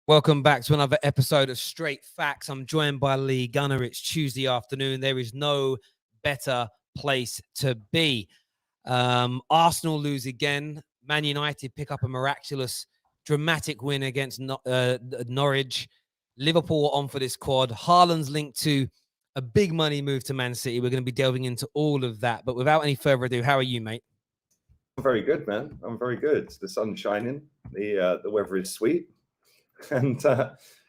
Welcome back to another episode of Straight Facts. I'm joined by Lee Gunner. It's Tuesday afternoon. There is no better place to be. Arsenal lose again. Man United pick up a miraculous, dramatic win against Norwich. Liverpool are on for this quad. Haaland's linked to a big money move to Man City. We're going to be delving into all of that. But without any further ado, how are you, mate? I'm very good, man. I'm very good. The sun's shining. The weather is sweet. And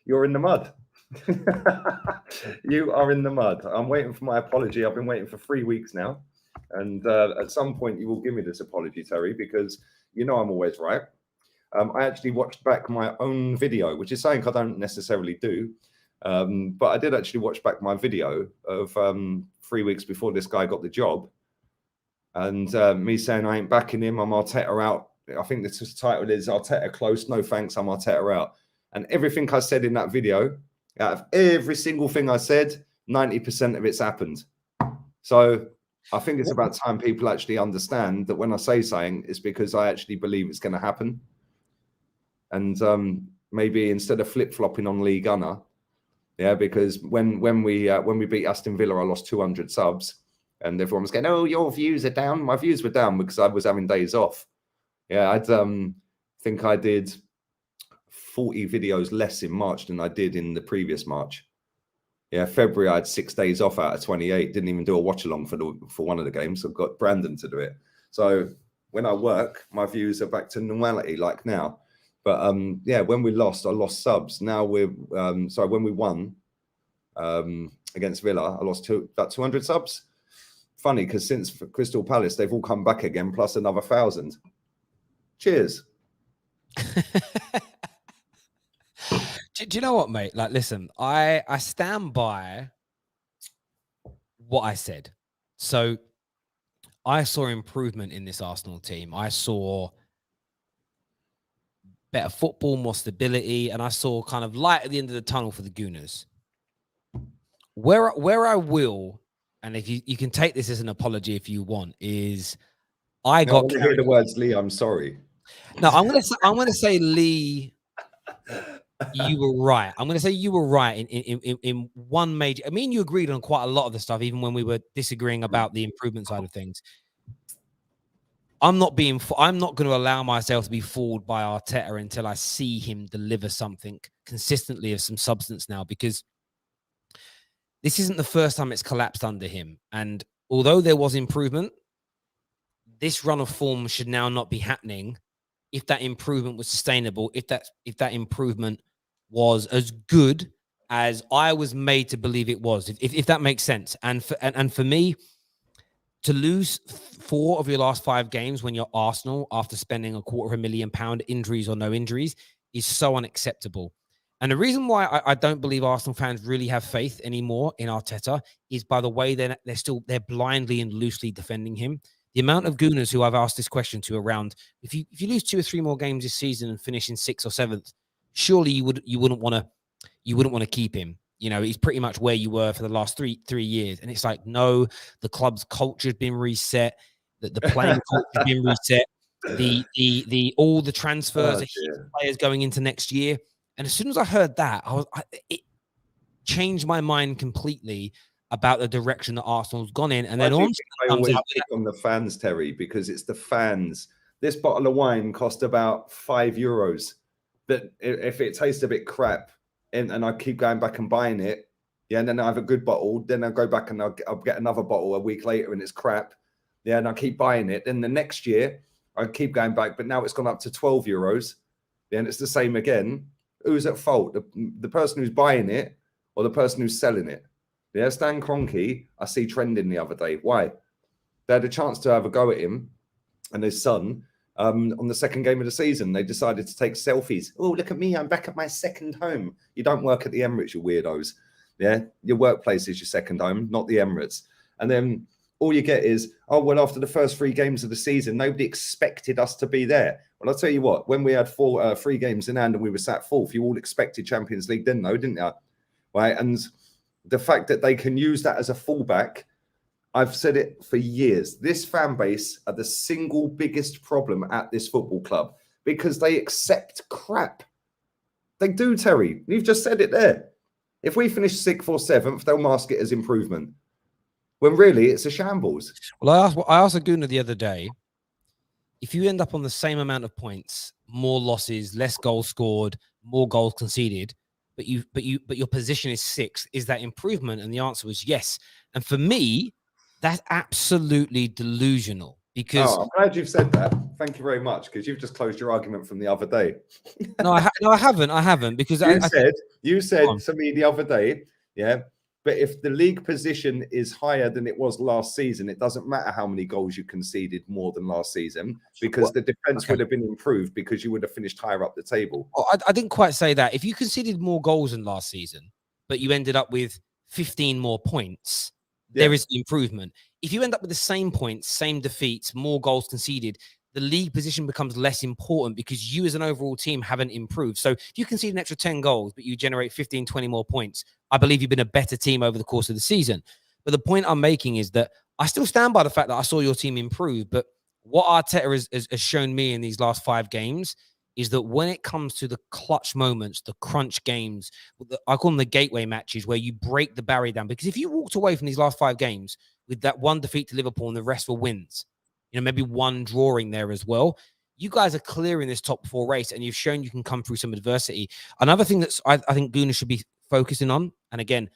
you're in the mud. You are in the mud. I'm waiting for my apology. I've been waiting for 3 weeks now. And at some point, you will give me this apology, Terry, because you know I'm always right. I actually watched back my own video, which is something I don't necessarily do. But I did actually watch back my video of 3 weeks before this guy got the job. And me saying I ain't backing him, I'm Arteta out. I think the title is Arteta close, no thanks, I'm Arteta out. And everything I said in that video, out of every single thing I said, 90% of it's happened. So I think it's about time people actually understand that when I say something, it's because I actually believe it's going to happen. And maybe instead of flip-flopping on Lee Gunner, yeah, because when we beat Aston Villa, I lost 200 subs, and everyone was going, "Oh, your views are down." My views were down because I was having days off. Yeah, I think I did 40 videos less in March than I did in the previous March. Yeah, February I had 6 days off out of 28. Didn't even do a watch along for one of the games. I've got Brandon to do it. So when I work, my views are back to normality like now. But yeah, when we lost, I lost subs. Now we're sorry, when we won against Villa, I lost about 200 subs. Funny because since Crystal Palace, they've all come back again, plus another 1,000. Cheers. Do you know what, mate? Like, listen, I stand by what I said. So I saw improvement in this Arsenal team. I saw better football, more stability, and I saw kind of light at the end of the tunnel for the Gooners. Where I will, and if you can take this as an apology if you want, is I got to hear the words, Lee, I'm sorry. No, I'm gonna say Lee. You were right. I'm going to say you were right in one major. I mean, you agreed on quite a lot of the stuff, even when we were disagreeing about the improvement side of things. I'm not going to allow myself to be fooled by Arteta until I see him deliver something consistently of some substance now, because this isn't the first time it's collapsed under him. And although there was improvement, this run of form should now not be happening if that improvement was sustainable, if that improvement was as good as I was made to believe it was, if that makes sense. And for me, to lose 4 of your last 5 games when you're Arsenal after spending £250,000, injuries or no injuries, is so unacceptable. And the reason why I don't believe Arsenal fans really have faith anymore in Arteta is by the way they're blindly and loosely defending him. The amount of Gooners who I've asked this question to around, if you lose 2 or 3 more games this season and finish in 6th or 7th, surely you wouldn't want to keep him. You know, he's pretty much where you were for the last three years. And it's like, no, the club's culture has been reset, that the playing culture has been reset, the all the transfers of players going into next year. And as soon as I heard that, it changed my mind completely about the direction that Arsenal's gone in. And then I always pick on the fans, Terry, because it's the fans. This bottle of wine cost about €5. But if it tastes a bit crap and I keep going back and buying it, yeah, and then I have a good bottle, then I'll go back and I'll get another bottle a week later and it's crap. Yeah, and I keep buying it. Then the next year, I keep going back, but now it's gone up to €12. Yeah, and it's the same again. Who's at fault? The person who's buying it or the person who's selling it? Yeah, Stan Kroenke, I see trending the other day. Why? They had a chance to have a go at him and his son on the second game of the season. They decided to take selfies. Oh, look at me. I'm back at my second home. You don't work at the Emirates, you weirdos. Yeah, your workplace is your second home, not the Emirates. And then all you get is, oh, well, after the first 3 games of the season, nobody expected us to be there. Well, I'll tell you what, when we had 3 games in hand and we were sat 4th, you all expected Champions League then, though, didn't you? right? And the fact that they can use that as a fallback, I've said it for years. This fan base are the single biggest problem at this football club because they accept crap. They do, Terry. You've just said it there. If we finish 6th or 7th, they'll mask it as improvement. When really it's a shambles. Well, I asked Aguna the other day, if you end up on the same amount of points, more losses, less goals scored, more goals conceded, but your position is 6th, is that improvement? And the answer was yes. And for me, that's absolutely delusional because I'm glad you've said that. Thank you very much, because you've just closed your argument from the other day. no, I haven't because you said to me the other day, yeah. But if the league position is higher than it was last season, it doesn't matter how many goals you conceded more than last season, because the defense would have been improved because you would have finished higher up the table. I didn't quite say that. If you conceded more goals than last season, but you ended up with 15 more points, there is improvement. If you end up with the same points, same defeats, more goals conceded, the league position becomes less important because you as an overall team haven't improved. So if you concede an extra 10 goals, but you generate 15, 20 more points, I believe you've been a better team over the course of the season. But the point I'm making is that I still stand by the fact that I saw your team improve. But what Arteta has shown me in these last 5 games is that when it comes to the clutch moments, the crunch games, I call them the gateway matches where you break the barrier down. Because if you walked away from these last 5 games with that 1 defeat to Liverpool and the rest were wins, maybe 1 drawing there as well, you guys are clear in this top 4 race and you've shown you can come through some adversity. Another thing that I think Guna should be focusing on, and again,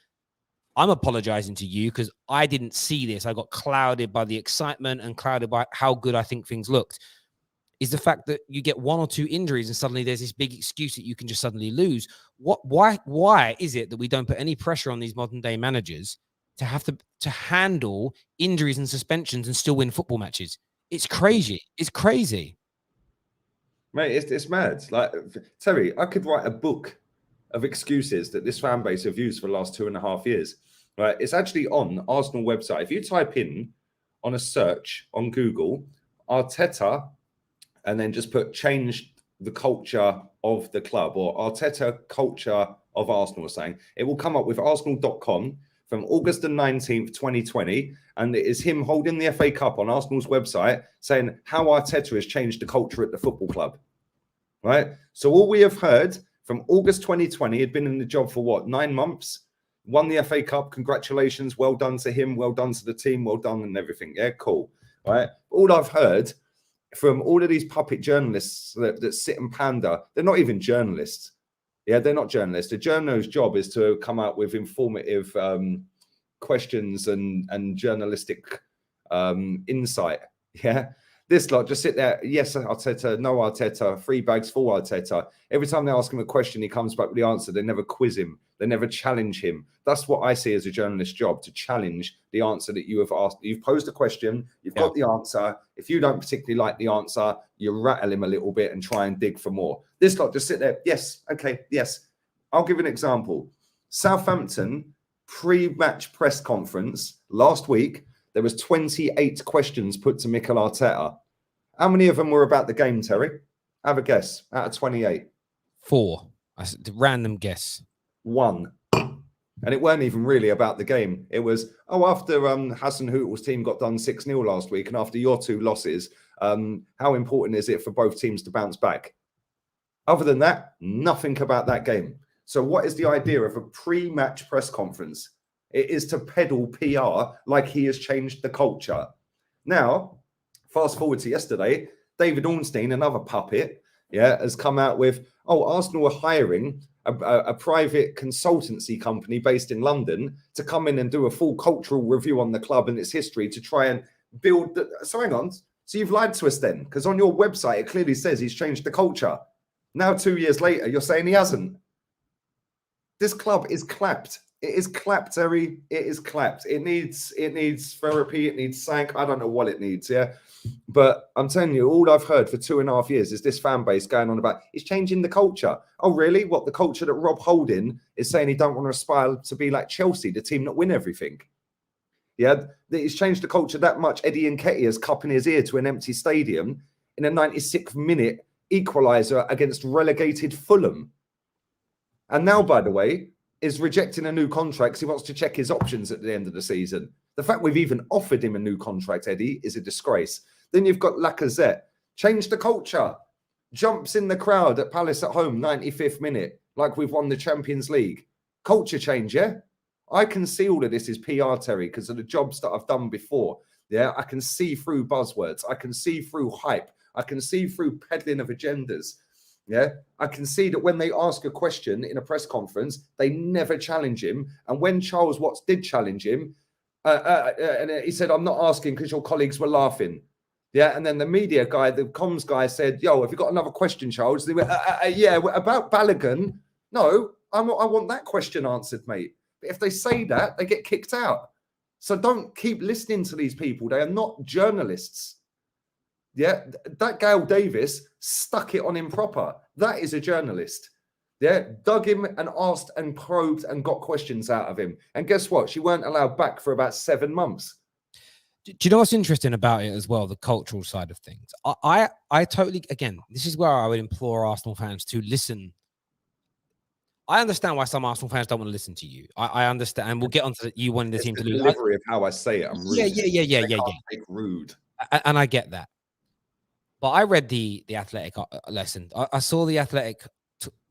I'm apologizing to you because I didn't see this. I got clouded by the excitement and clouded by how good I think things looked, is the fact that you get 1 or 2 injuries and suddenly there's this big excuse that you can just suddenly lose. Why is it that we don't put any pressure on these modern day managers to have to handle injuries and suspensions and still win football matches? It's crazy. It's crazy. Mate, it's mad. Like, Terry, I could write a book of excuses that this fan base have used for the last 2.5 years. Right? It's actually on Arsenal website. If you type in on a search on Google, Arteta, and then just put change the culture of the club, or Arteta culture of Arsenal, saying, it will come up with arsenal.com from August the 19th, 2020. And it is him holding the FA Cup on Arsenal's website saying how Arteta has changed the culture at the football club. Right? So all we have heard from August 2020, he'd been in the job for what, 9 months? Won the FA Cup. Congratulations. Well done to him. Well done to the team. Well done and everything. Yeah, cool. Right? All I've heard from all of these puppet journalists that sit and pander, they're not even journalists. Yeah, they're not journalists. The journalist's job is to come out with informative questions and journalistic insight. Yeah, this lot just sit there. Yes, Arteta. No, Arteta. 3 bags full Arteta. Every time they ask him a question, he comes back with the answer. They never quiz him. They never challenge him. That's what I see as a journalist's job, to challenge the answer that you have asked. You've posed a question. You've got the answer. If you don't particularly like the answer, you rattle him a little bit and try and dig for more. This lot just sit there. Yes. Okay. Yes. I'll give an example. Southampton pre-match press conference last week, there was 28 questions put to Mikel Arteta. How many of them were about the game, Terry? Have a guess. Out of 28. 4. That's a random guess. 1. And it weren't even really about the game. It was, after Hassan Hootel's team got done 6-0 last week, and after your 2 losses, how important is it for both teams to bounce back? Other than that, nothing about that game. So what is the idea of a pre-match press conference? It is to peddle PR like he has changed the culture. Now, fast forward to yesterday, David Ornstein, another puppet, has come out with, Arsenal are hiring a private consultancy company based in London to come in and do a full cultural review on the club and its history to try and build. So hang on. So you've lied to us then, because on your website, it clearly says he's changed the culture. Now, 2 years later, you're saying he hasn't. This club is clapped. It is clapped, Terry. It is clapped. It needs therapy. It needs sank. I don't know what it needs. Yeah. But I'm telling you, all I've heard for 2.5 years is this fan base going on about he's changing the culture. Oh, really? What, the culture that Rob Holding is saying he don't want to aspire to be like Chelsea, the team that win everything? Yeah, he's changed the culture that much. Eddie Nketiah's cupping his ear to an empty stadium in a 96th minute equaliser against relegated Fulham. And now, by the way, is rejecting a new contract. He wants to check his options at the end of the season. The fact we've even offered him a new contract, Eddie, is a disgrace. Then you've got Lacazette. Change the culture. Jumps in the crowd at Palace at home, 95th minute, like we've won the Champions League. Culture change, yeah? I can see all of this is PR, Terry, because of the jobs that I've done before. Yeah, I can see through buzzwords. I can see through hype. I can see through peddling of agendas. Yeah, I can see that when they ask a question in a press conference, they never challenge him. And when Charles Watts did challenge him, and he said, I'm not asking because your colleagues were laughing. Yeah, and then the media guy, the comms guy said, yo, have you got another question, Charles? They went, yeah, about Balogun. No, I want that question answered, mate. But if they say that, they get kicked out. So don't keep listening to these people. They are not journalists. Yeah, that Gail Davis stuck it on him proper. That is a journalist. Yeah, dug him and asked and probed and got questions out of him. And guess what? She weren't allowed back for about 7 months. Do you know what's interesting about it as well? The cultural side of things. I totally, again, this is where I would implore Arsenal fans to listen. I understand why some Arsenal fans don't want to listen to you. I understand, and we'll get onto you wanting the team to lose. Delivery of how I say it. I'm rude. Yeah. Rude. And I get that. But I read the Athletic lesson. I saw the Athletic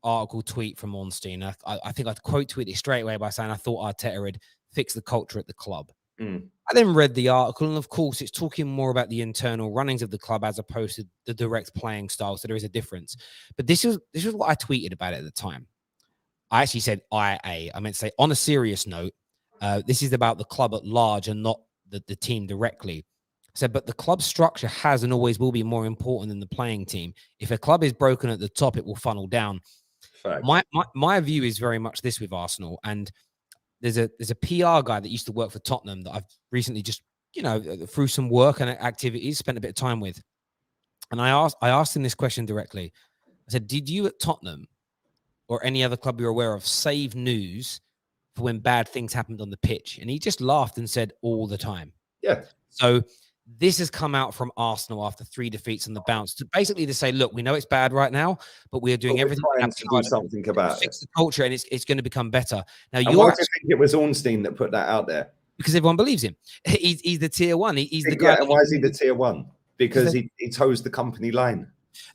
article tweet from Ornstein. I think I'd quote tweet it straight away by saying I thought Arteta had fixed the culture at the club. I then read the article, and of course, it's talking more about the internal runnings of the club as opposed to the direct playing style. So there is a difference. But this was what I tweeted about it at the time. I actually said I meant to say, on a serious note, this is about the club at large and not the team directly. I said, but the club structure has and always will be more important than the playing team. If a club is broken at the top, it will funnel down. Fact. My view is very much this with Arsenal. And there's a PR guy that used to work for Tottenham that I've recently just, through some work and activities, spent a bit of time with. And I asked him this question directly. I said, did you at Tottenham or any other club you're aware of save news for when bad things happened on the pitch? And he just laughed and said, all the time. Yeah. So this has come out from Arsenal after 3 defeats on the bounce to basically to say, look, we know it's bad right now, but we are doing everything to do something about it. Fix the culture, and it's going to become better. Now, why do you think it was Ornstein that put that out there? Because everyone believes him. He's the tier one. He's the guy. And why is he the tier one? Because he toes the company line.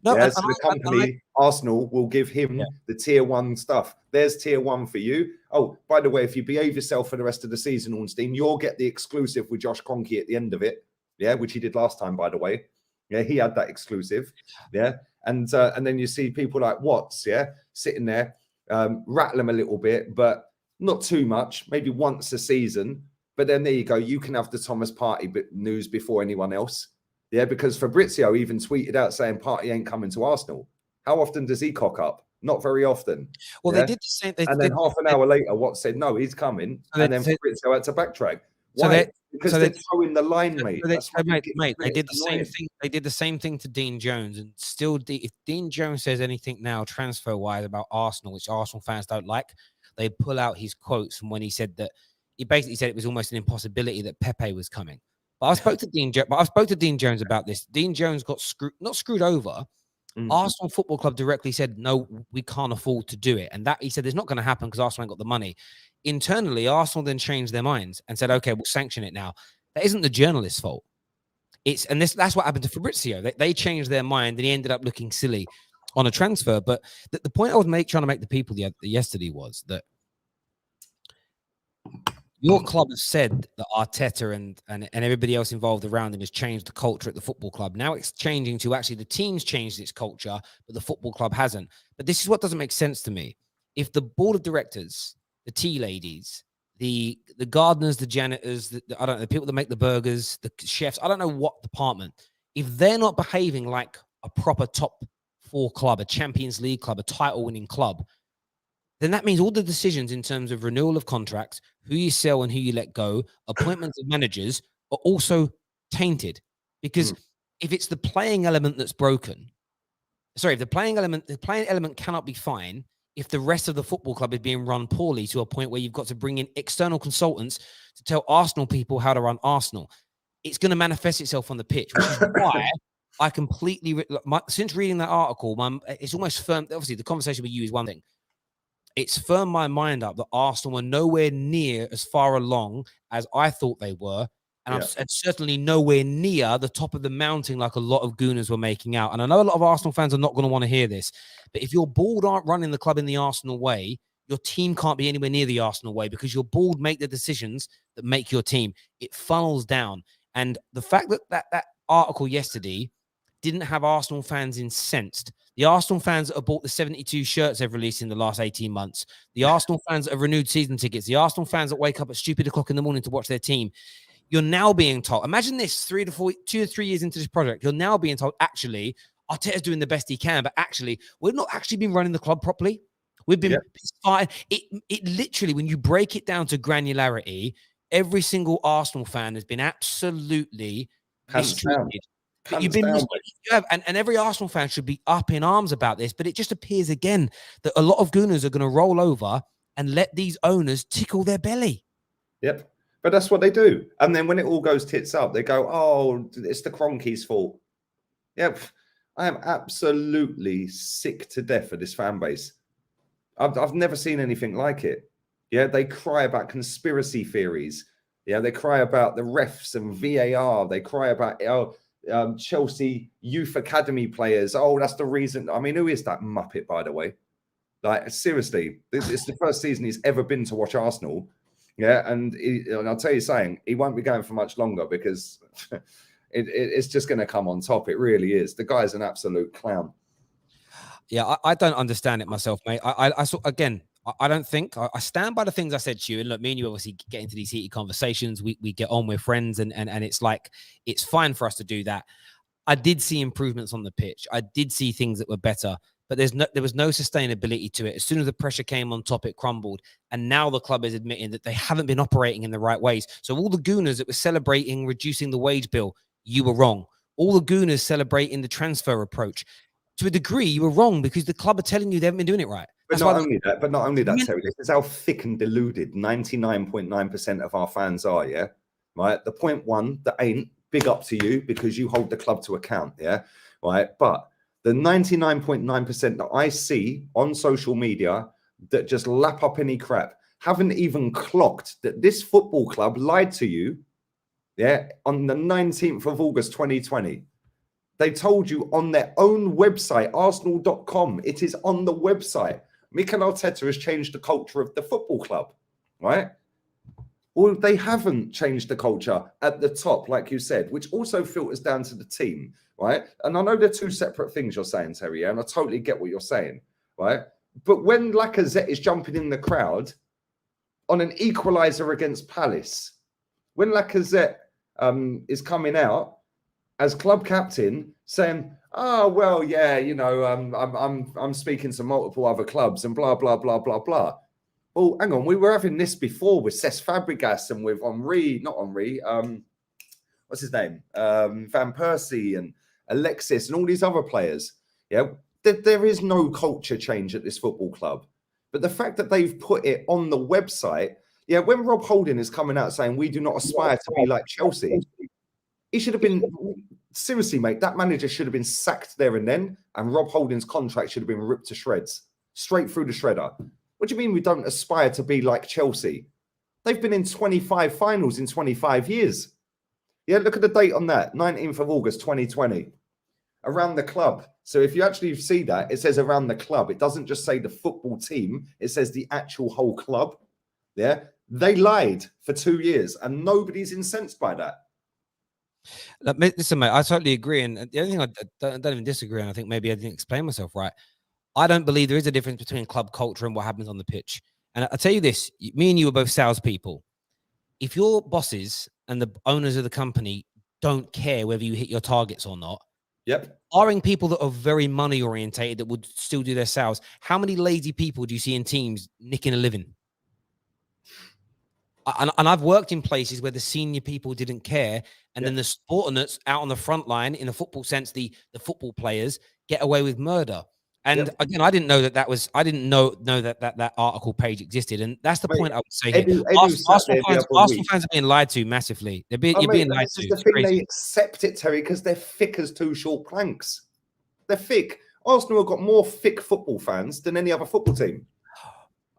No, yeah, so the company, Arsenal, will give him the tier one stuff. There's tier one for you. Oh, by the way, if you behave yourself for the rest of the season, Ornstein, you'll get the exclusive with Josh Kroenke at the end of it. Yeah, which he did last time, by the way. Yeah, he had that exclusive. Yeah, and then you see people like Watts, sitting there, rattle him a little bit, but not too much. Maybe once a season. But then there you go. You can have the Thomas Partey news before anyone else. Yeah, because Fabrizio even tweeted out saying Partey ain't coming to Arsenal. How often does he cock up? Not very often. Well, they did the same. And then half an hour later, Watts said no, he's coming, and then Fabrizio had to backtrack. Why? Because they're throwing the line, mate. Mate, they did the same thing. They did the same thing to Dean Jones, and still, if Dean Jones says anything now transfer-wise about Arsenal, which Arsenal fans don't like, they pull out his quotes from when he said that he basically said it was almost an impossibility that Pepe was coming. But I spoke to Dean Jones about this. Dean Jones got not screwed over. Arsenal Football Club directly said, no, we can't afford to do it. And that he said, it's not going to happen because Arsenal ain't got the money. Internally, Arsenal then changed their minds and said, okay, we'll sanction it now. That isn't the journalist's fault. That's what happened to Fabrizio. They changed their mind and he ended up looking silly on a transfer. But the point I was trying to make the people yesterday was that your club has said that Arteta and everybody else involved around him has changed the culture at the football club. Now it's changing to actually the team's changed its culture, but the football club hasn't. But this is what doesn't make sense to me. If the board of directors, the tea ladies, the gardeners, the janitors, the people that make the burgers, the chefs, I don't know what department, if they're not behaving like a proper top 4 club, a Champions League club, a title-winning club, then that means all the decisions in terms of renewal of contracts, who you sell and who you let go, appointments of managers are also tainted. Because if it's the playing element that's broken, if the playing element cannot be fine if the rest of the football club is being run poorly to a point where you've got to bring in external consultants to tell Arsenal people how to run Arsenal. It's going to manifest itself on the pitch, which is why I completely, since reading that article, it's almost firm. Obviously, the conversation with you is one thing. it's firmed my mind up that Arsenal were nowhere near as far along as I thought they were. And I'm certainly nowhere near the top of the mountain like a lot of Gooners were making out. And I know a lot of Arsenal fans are not going to want to hear this, but if your board aren't running the club in the Arsenal way, your team can't be anywhere near the Arsenal way, because your board make the decisions that make your team. It funnels down. And the fact that article yesterday didn't have Arsenal fans incensed. The Arsenal fans that have bought the 72 shirts they've released in the last 18 months, the Arsenal fans that have renewed season tickets, the Arsenal fans that wake up at stupid o'clock in the morning to watch their team, you're now being told, imagine this 2 to 3 years into this project, you're now being told, actually, Arteta's doing the best he can, but actually, we've not actually been running the club properly. We've been fired. It literally, when you break it down to granularity, every single Arsenal fan has been absolutely mistreated. You've been and every Arsenal fan should be up in arms about this, but it just appears again that a lot of Gooners are going to roll over and let these owners tickle their belly. Yep. But that's what they do. And then when it all goes tits up, they go, oh, it's the Kroenkes' fault. Yep. I am absolutely sick to death of this fan base. I've never seen anything like it. Yeah, they cry about conspiracy theories. Yeah, they cry about the refs and VAR. They cry about Chelsea youth academy players. Oh, that's the reason. I mean, who is that muppet, by the way? Like, seriously, it's the first season he's ever been to watch Arsenal. Yeah, and I'll tell you something, he won't be going for much longer, because it's just going to come on top. It really is. The guy's an absolute clown. Yeah, I don't understand it myself, mate. I saw, again, I don't think, I stand by the things I said to you. And look, me and you obviously get into these heated conversations. We get on with friends, and it's like, it's fine for us to do that. I did see improvements on the pitch. I did see things that were better, but there was no sustainability to it. As soon as the pressure came on top, it crumbled. And now the club is admitting that they haven't been operating in the right ways. So all the Gooners that were celebrating reducing the wage bill, you were wrong. All the Gooners celebrating the transfer approach, to a degree, you were wrong, because the club are telling you they haven't been doing it right. But not only that, Terry, this is how thick and deluded 99.9% of our fans are, yeah? Right? The 0.1 that ain't, big up to you, because you hold the club to account, yeah? Right? But the 99.9% that I see on social media that just lap up any crap haven't even clocked that this football club lied to you, yeah, on the 19th of August 2020. They told you on their own website, arsenal.com. It is on the website. Mikel Arteta has changed the culture of the football club, right? Well, they haven't changed the culture at the top, like you said, which also filters down to the team, right? And I know they're two separate things you're saying, Terry, and I totally get what you're saying, right? But when Lacazette is jumping in the crowd on an equaliser against Palace, when Lacazette is coming out as club captain, saying, "Oh well, yeah, you know, I'm speaking to multiple other clubs and blah blah blah blah blah." Well, hang on, we were having this before with Cesc Fabregas and with what's his name, Van Persie and Alexis and all these other players. Yeah, there is no culture change at this football club, but the fact that they've put it on the website, yeah, when Rob Holding is coming out saying we do not aspire to be like Chelsea. He should have been, seriously, mate, that manager should have been sacked there and then, and Rob Holding's contract should have been ripped to shreds, straight through the shredder. What do you mean we don't aspire to be like Chelsea? They've been in 25 finals in 25 years. Yeah, look at the date on that, 19th of August, 2020. Around the club. So if you actually see that, it says around the club. It doesn't just say the football team. It says the actual whole club. Yeah, they lied for 2 years, and nobody's incensed by that. Listen, mate, I totally agree. And the only thing I don't even disagree on, I think maybe I didn't explain myself right. I don't believe there is a difference between club culture and what happens on the pitch. And I'll tell you this, me and you are both salespeople. If your bosses and the owners of the company don't care whether you hit your targets or not, hiring people that are very money orientated that would still do their sales, how many lazy people do you see in teams nicking a living? And I've worked in places where the senior people didn't care, and then the subordinates out on the front line, in a football sense, the football players get away with murder. And again, I didn't know that was. I didn't know that article page existed, and that's the point I would say here. Arsenal fans are being lied to massively. You're being lied to. This is the thing, they accept it, Terry, because they're thick as two short planks. They're thick. Arsenal have got more thick football fans than any other football team.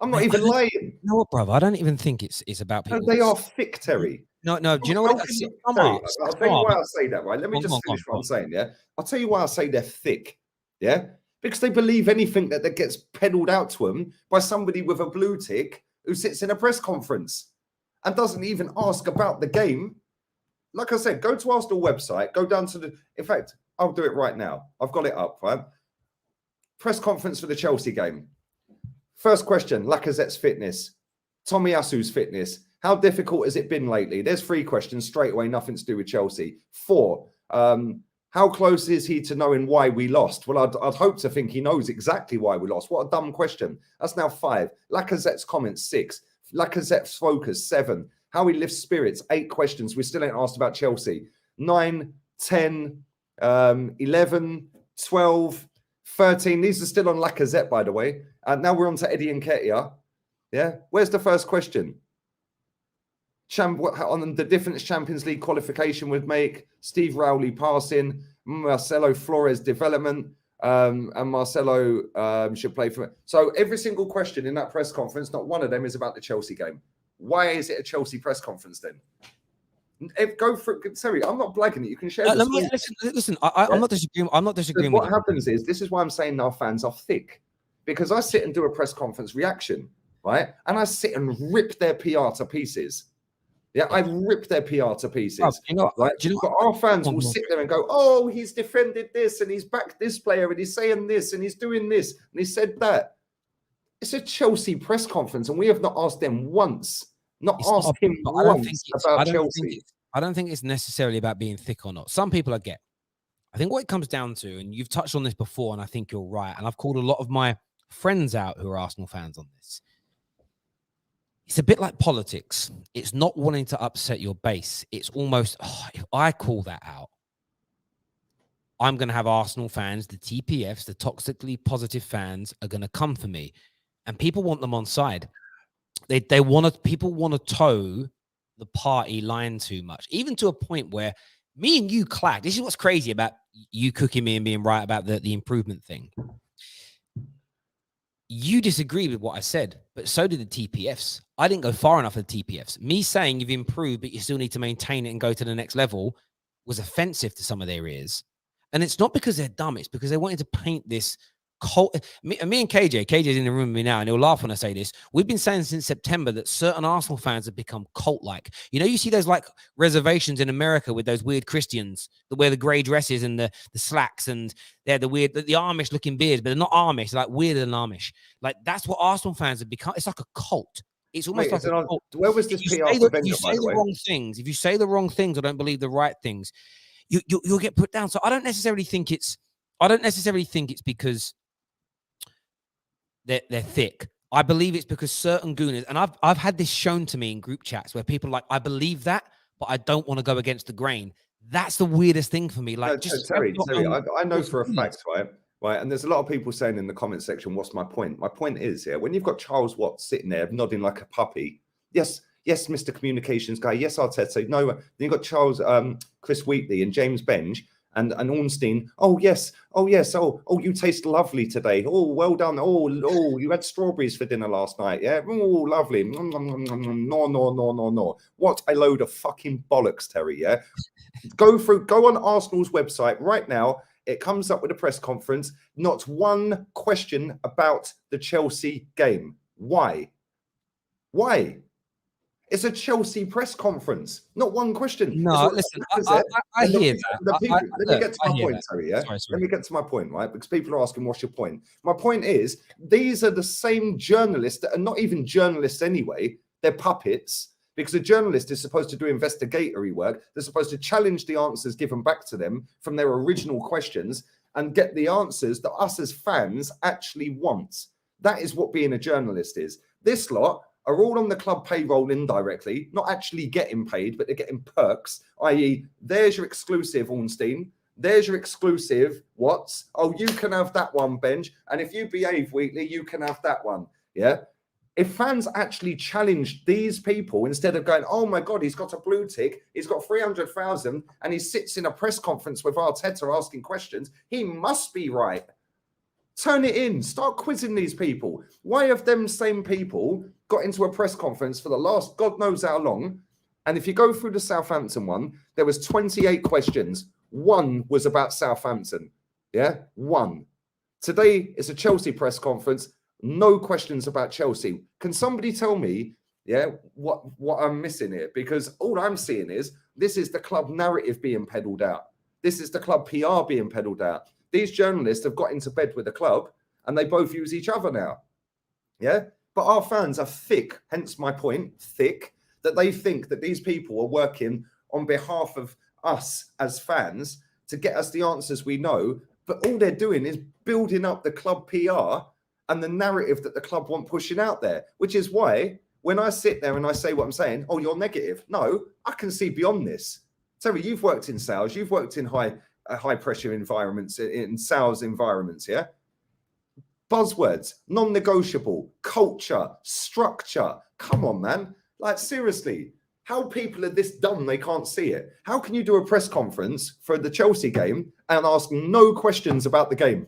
I'm not even lying. You know what, brother? I don't even think it's about No, people. they are thick, Terry. No. Do you know what? Terry, I'll tell you why I say that, right? Let me just finish what I'm saying, yeah? I'll tell you why I say they're thick, yeah? Because they believe anything that gets peddled out to them by somebody with a blue tick who sits in a press conference and doesn't even ask about the game. Like I said, go to Arsenal website, go down to the... In fact, I'll do it right now. I've got it up, right? Press conference for the Chelsea game. First question, Lacazette's fitness. Tomiyasu's fitness. How difficult has it been lately? There's 3 questions straight away, nothing to do with Chelsea. 4, how close is he to knowing why we lost? Well, I'd hope to think he knows exactly why we lost. What a dumb question. That's now 5. Lacazette's comments, 6. Lacazette's focus, 7. How he lifts spirits, 8 questions. We still ain't asked about Chelsea. 9, 10, 11, 12, 13. These are still on Lacazette, by the way. And now we're on to Eddie Nketiah. Yeah. Where's the first question? On the difference Champions League qualification would make, Steve Rowley passing, Marcelo Flores development, and Marcelo should play for it. So every single question in that press conference, not one of them is about the Chelsea game. Why is it a Chelsea press conference then? Go for it. Sorry, I'm not blagging it. You can share the listen, I'm not disagreeing. I'm not disagreeing with what happens is, this is why I'm saying our fans are thick. Because I sit and do a press conference reaction, right? And I sit and rip their PR to pieces. Yeah, I rip their PR to pieces. Right? But our fans will sit there and go, oh, he's defended this and he's backed this player and he's saying this and he's doing this and he said that. It's a Chelsea press conference and we have not asked them once, asked him once about Chelsea. I don't think it's necessarily about being thick or not. Some people I get. I think what it comes down to, and you've touched on this before, and I think you're right, and I've called a lot of my friends out who are Arsenal fans on this. It's a bit like politics. It's not wanting to upset your base. It's almost, if I call that out, I'm going to have Arsenal fans, the TPFs, the toxically positive fans are going to come for me. And people want them on side. People want to toe the party line too much, even to a point where me and you clack. This is what's crazy about you cooking me and being right about the improvement thing. You disagree with what I said, but so did the TPFs. I didn't go far enough for the TPFs. Me saying you've improved, but you still need to maintain it and go to the next level was offensive to some of their ears. And it's not because they're dumb. It's because they wanted to paint this cult. Me and KJ's in the room with me now, and he'll laugh when I say this. We've been saying since September that certain Arsenal fans have become cult-like. You know, you see those like reservations in America with those weird Christians that wear the grey dresses and the slacks, and they're the Amish-looking beards, but they're not Amish. They're like weirder than Amish. Like that's what Arsenal fans have become. It's like a cult. It's almost like a cult. Where was this PR? If you say the wrong things, if you say the wrong things or don't believe the right things, you'll get put down. So I don't necessarily think it's because they're thick. I believe it's because certain gooners, and I've had this shown to me in group chats where people are like, I believe that, but I don't want to go against the grain. That's the weirdest thing for me. Like, Terry, I know for a fact, right? And there's a lot of people saying in the comment section, what's my point? My point is, when you've got Charles Watts sitting there nodding like a puppy, yes, Mr. Communications guy, yes, Arteta, no, then you've got Charles, Chris Wheatley and James Benge, and Ornstein, oh, yes, you taste lovely today. Oh, well done. Oh, you had strawberries for dinner last night, yeah? Oh, lovely. No. What a load of fucking bollocks, Terry, yeah? Go on Arsenal's website right now. It comes up with a press conference. Not one question about the Chelsea game. Why? It's a Chelsea press conference. Not one question. No, listen, I hear that. Let me get to my point, Terry, yeah? Sorry. Let me get to my point, right? Because people are asking, what's your point? My point is, these are the same journalists that are not even journalists anyway. They're puppets, because a journalist is supposed to do investigatory work. They're supposed to challenge the answers given back to them from their original questions and get the answers that us as fans actually want. That is what being a journalist is. This lot are all on the club payroll indirectly, not actually getting paid, but they're getting perks, i.e. there's your exclusive, Ornstein. There's your exclusive, Watts. Oh, you can have that one, Benj. And if you behave, Wheatley, you can have that one. Yeah? If fans actually challenge these people instead of going, oh my God, he's got a blue tick, he's got 300,000, and he sits in a press conference with Arteta asking questions, he must be right. Turn it in. Start quizzing these people. Why have them same people got into a press conference for the last God knows how long? And if you go through the Southampton one, there was 28 questions. One was about Southampton. Yeah, one. Today it's a Chelsea press conference. No questions about Chelsea. Can somebody tell me, yeah, what I'm missing here? Because all I'm seeing is this is the club narrative being peddled out. This is the club PR being peddled out. These journalists have got into bed with the club and they both use each other now. Yeah. But our fans are thick, hence my point, thick, that they think that these people are working on behalf of us as fans to get us the answers we know. But all they're doing is building up the club PR and the narrative that the club want pushing out there, which is why when I sit there and I say what I'm saying, oh, you're negative. No, I can see beyond this. Terry, you've worked in sales. You've worked in high pressure environments, in sales environments, yeah? Buzzwords, non-negotiable, culture, structure. Come on, man. Like, seriously, how people are this dumb they can't see it? How can you do a press conference for the Chelsea game and ask no questions about the game?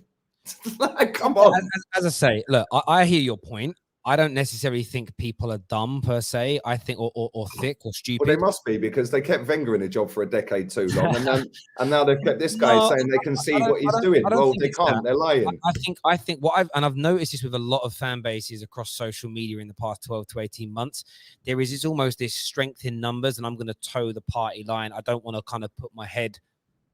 Like, come on. As I say, look, I hear your point. I don't necessarily think people are dumb per se. I think, or thick or stupid. Well, they must be, because they kept Wenger in a job for a decade too long, and now they've kept this guy saying they can see what he's doing. Well, they can't. They're lying. I think what I've noticed this with a lot of fan bases across social media in the past 12 to 18 months. There is almost this strength in numbers, and I'm going to toe the party line. I don't want to kind of put my head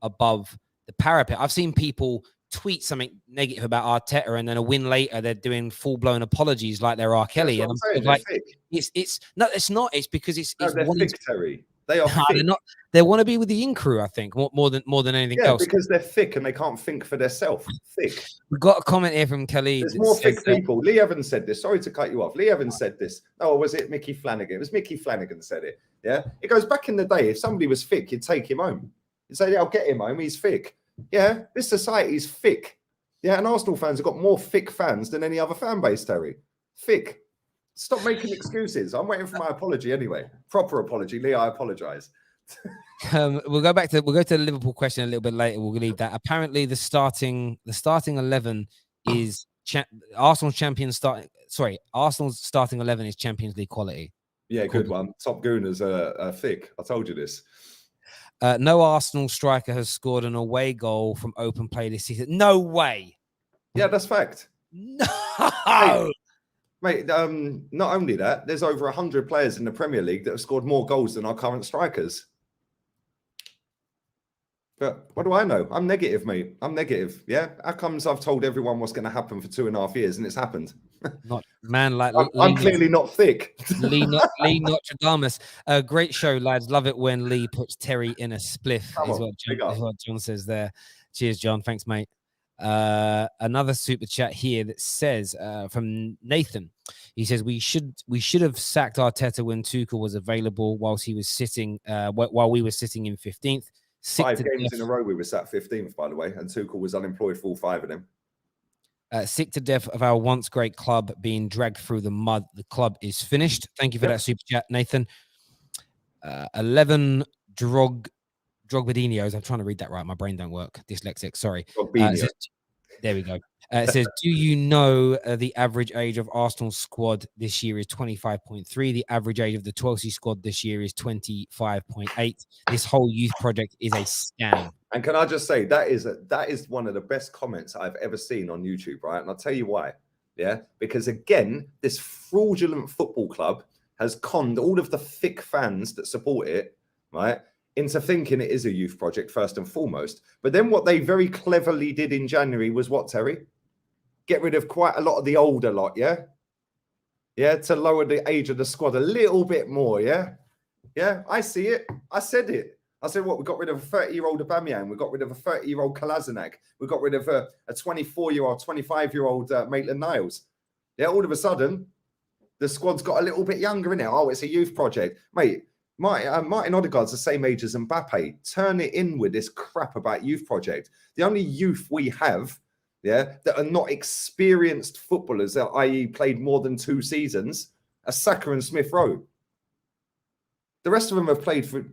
above the parapet. I've seen people tweet something negative about Arteta, and then a win later they're doing full-blown apologies like they're R. Kelly. And I'm saying, like, it's no, it's not. It's because it's they're thick, Terry. They are thick. They're not. They want to be with the in crew, I think, more than anything else. Because they're thick and they can't think for themselves. Thick. We've got a comment here from Khalid. There's more thick people. Lee Evans said this. Sorry to cut you off. Lee Evans said this. Oh, was it Mickey Flanagan? It was Mickey Flanagan said it. Yeah. It goes back in the day. If somebody was thick, you'd take him home. You'd say, yeah, I'll get him home. He's thick. Yeah. This society's thick. Yeah, and Arsenal fans have got more thick fans than any other fan base, Terry. Thick. Stop making excuses. I'm waiting for my apology anyway. Proper apology. Lee, I apologise. We'll go to the Liverpool question a little bit later. We'll leave that. Apparently, the starting 11 is Arsenal's starting 11 is Champions League quality. Yeah, good one. Top Gooners are thick. I told you this. No Arsenal striker has scored an away goal from open play this season. No way. Yeah, that's fact. No. Mate, not only that, there's over 100 players in the Premier League that have scored more goals than our current strikers. But what do I know? I'm negative, mate. I'm negative. Yeah. How comes I've told everyone what's going to happen for 2.5 years and it's happened? Not man like I'm clearly not thick. Lee Nostradamus. Great show, lads. Love it when Lee puts Terry in a spliff. Is what John says there. Cheers, John. Thanks, mate. Another super chat here that says from Nathan. He says we should have sacked Arteta when Tuchel was available while we were sitting in 15th. 5 games in a row we were sat 15th, by the way, and Tuchel was unemployed for all 5 of them. Sick to death of our once great club being dragged through the mud. The club is finished. Thank you for that super chat, Nathan. 11 Drogbadinios. I'm trying to read that right. My brain don't work. Dyslexic. Sorry. There we go. It says, do you know the average age of Arsenal's squad this year is 25.3. The average age of the Chelsea squad this year is 25.8. This whole youth project is a scam. And can I just say, that is one of the best comments I've ever seen on YouTube, right? And I'll tell you why. Yeah, because again, this fraudulent football club has conned all of the thick fans that support it, right, into thinking it is a youth project first and foremost. But then what they very cleverly did in January was what, Terry? Get rid of quite a lot of the older lot, yeah? Yeah, to lower the age of the squad a little bit more, yeah? Yeah, I see it. I said it. I said, what, we got rid of a 30-year-old Aubameyang. We got rid of a 30-year-old Kolasinac. We got rid of a 24-year-old, 25-year-old Maitland-Niles. Yeah, all of a sudden, the squad's got a little bit younger in it. Oh, it's a youth project. Mate, Martin Odegaard's the same age as Mbappe. Turn it in with this crap about youth project. The only youth we have, yeah, that are not experienced footballers, i.e. played more than 2 seasons, are Saka and Smith Rowe. The rest of them have played for,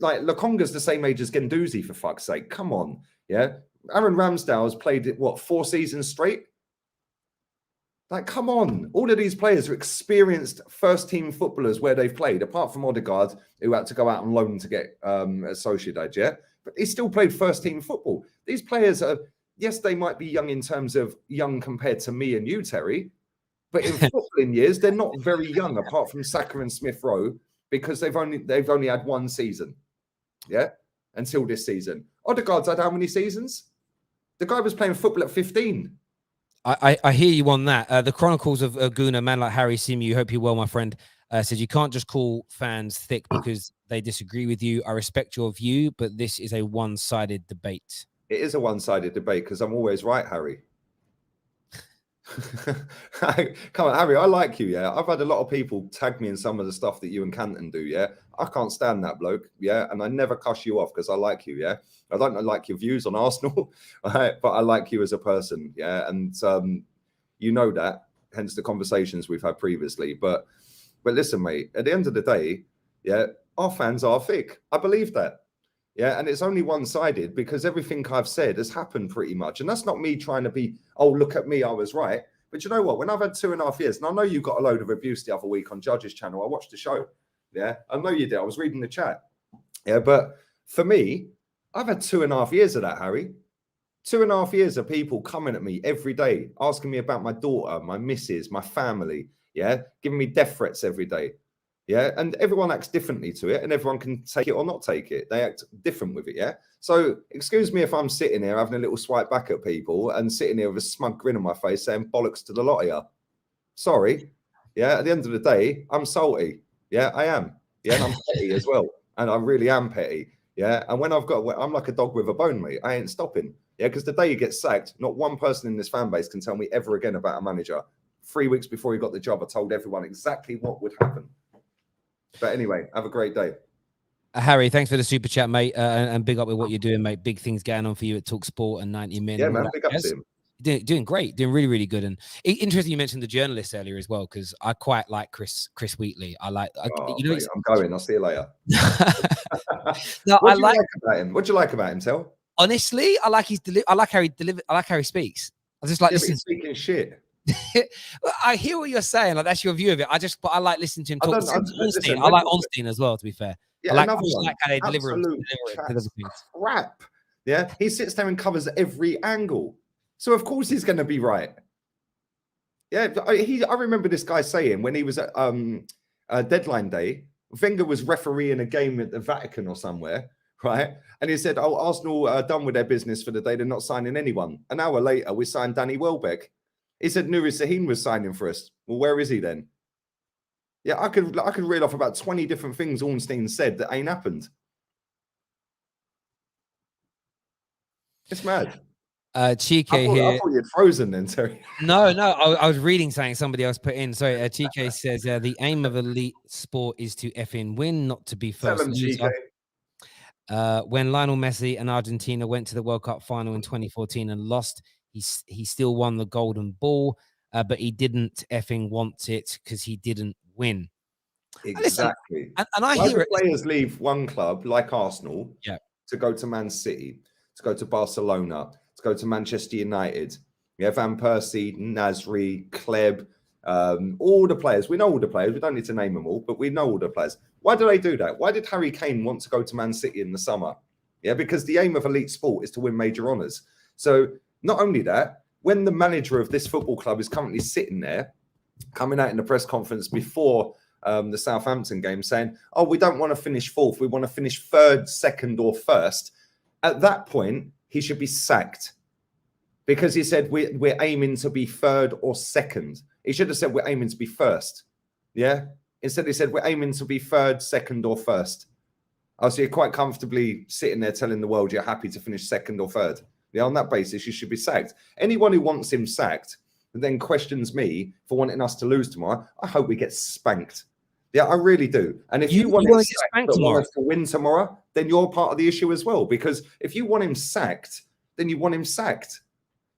like, Lokonga's the same age as Guendouzi, for fuck's sake. Come on, yeah? Aaron Ramsdale's played, what, 4 seasons straight? Like, come on. All of these players are experienced first-team footballers where they've played, apart from Odegaard, who had to go out on loan to get Sociedad, yeah? But he still played first-team football. These players are, yes, they might be young in terms of young compared to me and you, Terry, but in footballing years, they're not very young, apart from Saka and Smith Rowe, because they've only had one season, yeah, until this season. Odegaard's had how many seasons? The guy was playing football at 15. I hear you on that. The Chronicles of Guna, man like Harry Simu, hope you're well, my friend, says you can't just call fans thick because they disagree with you. I respect your view, but this is a one-sided debate. It is a one-sided debate because I'm always right, Harry. Come on, Harry, I like you, yeah? I've had a lot of people tag me in some of the stuff that you and Canton do, yeah? I can't stand that bloke, yeah? And I never cuss you off because I like you, yeah? I don't like your views on Arsenal, right? But I like you as a person, yeah? And you know that, hence the conversations we've had previously. But listen, mate, at the end of the day, yeah, our fans are thick. I believe that. Yeah, and it's only one-sided because everything I've said has happened pretty much. And that's not me trying to be, oh, look at me, I was right. But you know what? When I've had 2.5 years, and I know you got a load of abuse the other week on Judge's channel. I watched the show. Yeah, I know you did. I was reading the chat. Yeah, but for me, I've had 2.5 years of that, Harry. 2.5 years of people coming at me every day, asking me about my daughter, my missus, my family. Yeah, giving me death threats every day. Yeah, and everyone acts differently to it, and everyone can take it or not take it. They act different with it, yeah? So, excuse me if I'm sitting here having a little swipe back at people and sitting here with a smug grin on my face saying bollocks to the lot of you. Sorry. Yeah, at the end of the day, I'm salty. Yeah, I am. Yeah, and I'm petty as well. And I really am petty. Yeah, and when I'm like a dog with a bone, mate. I ain't stopping. Yeah, because the day you get sacked, not one person in this fan base can tell me ever again about a manager. 3 weeks before he got the job, I told everyone exactly what would happen. But anyway, have a great day. Harry, thanks for the super chat, mate. And big up with what you're doing, mate. Big things going on for you at Talk Sport and 90 Min. Yeah, man, big up to him. Doing great, doing really, really good. And interesting you mentioned the journalist earlier as well, because I quite like Chris Wheatley. I'm going. I'll see you later. No, what do you like about him? What do you like about him, Tel? Honestly, I like I like how he speaks. I just like listening. Speaking shit. I hear what you're saying. Like that's your view of it. But I like listening to him talk. I like Ornstein as well. To be fair, yeah, I like how they deliver things. Crap. Yeah, he sits there and covers every angle, so of course he's going to be right. Yeah, I remember this guy saying when he was at deadline day, Wenger was refereeing a game at the Vatican or somewhere, right? And he said, "Oh, Arsenal are done with their business for the day. They're not signing anyone." An hour later, we signed Danny Welbeck. He said Nuri Sahin was signing for us. Well, where is he then? Yeah, I could reel off about 20 different things Ornstein said that ain't happened. It's mad. Chike here. I thought you'd frozen then, Terry. No, I was reading something somebody else put in. Sorry, Chike says the aim of elite sport is to effing win, not to be first loser. When Lionel Messi and Argentina went to the World Cup final in 2014 and lost, he still won the golden ball, but he didn't effing want it because he didn't win. Exactly. And I hear players leave one club like Arsenal to go to Man City, to go to Barcelona, to go to Manchester United. We have Van Persie, Nasri, Kleb, all the players. We know all the players. We don't need to name them all, but we know all the players. Why do they do that? Why did Harry Kane want to go to Man City in the summer? Yeah, because the aim of elite sport is to win major honours. So not only that, when the manager of this football club is currently sitting there, coming out in the press conference before the Southampton game saying, oh, we don't want to finish fourth. We want to finish third, second or first. At that point, he should be sacked because he said we're aiming to be third or second. He should have said we're aiming to be first. Yeah. Instead, he said we're aiming to be third, second or first. Oh, so you're quite comfortably sitting there telling the world you're happy to finish second or third. Yeah, on that basis, you should be sacked. Anyone who wants him sacked and then questions me for wanting us to lose tomorrow, I hope we get spanked. Yeah, I really do. And if you want him sacked but want us to win tomorrow, then you're part of the issue as well. Because if you want him sacked, then you want him sacked.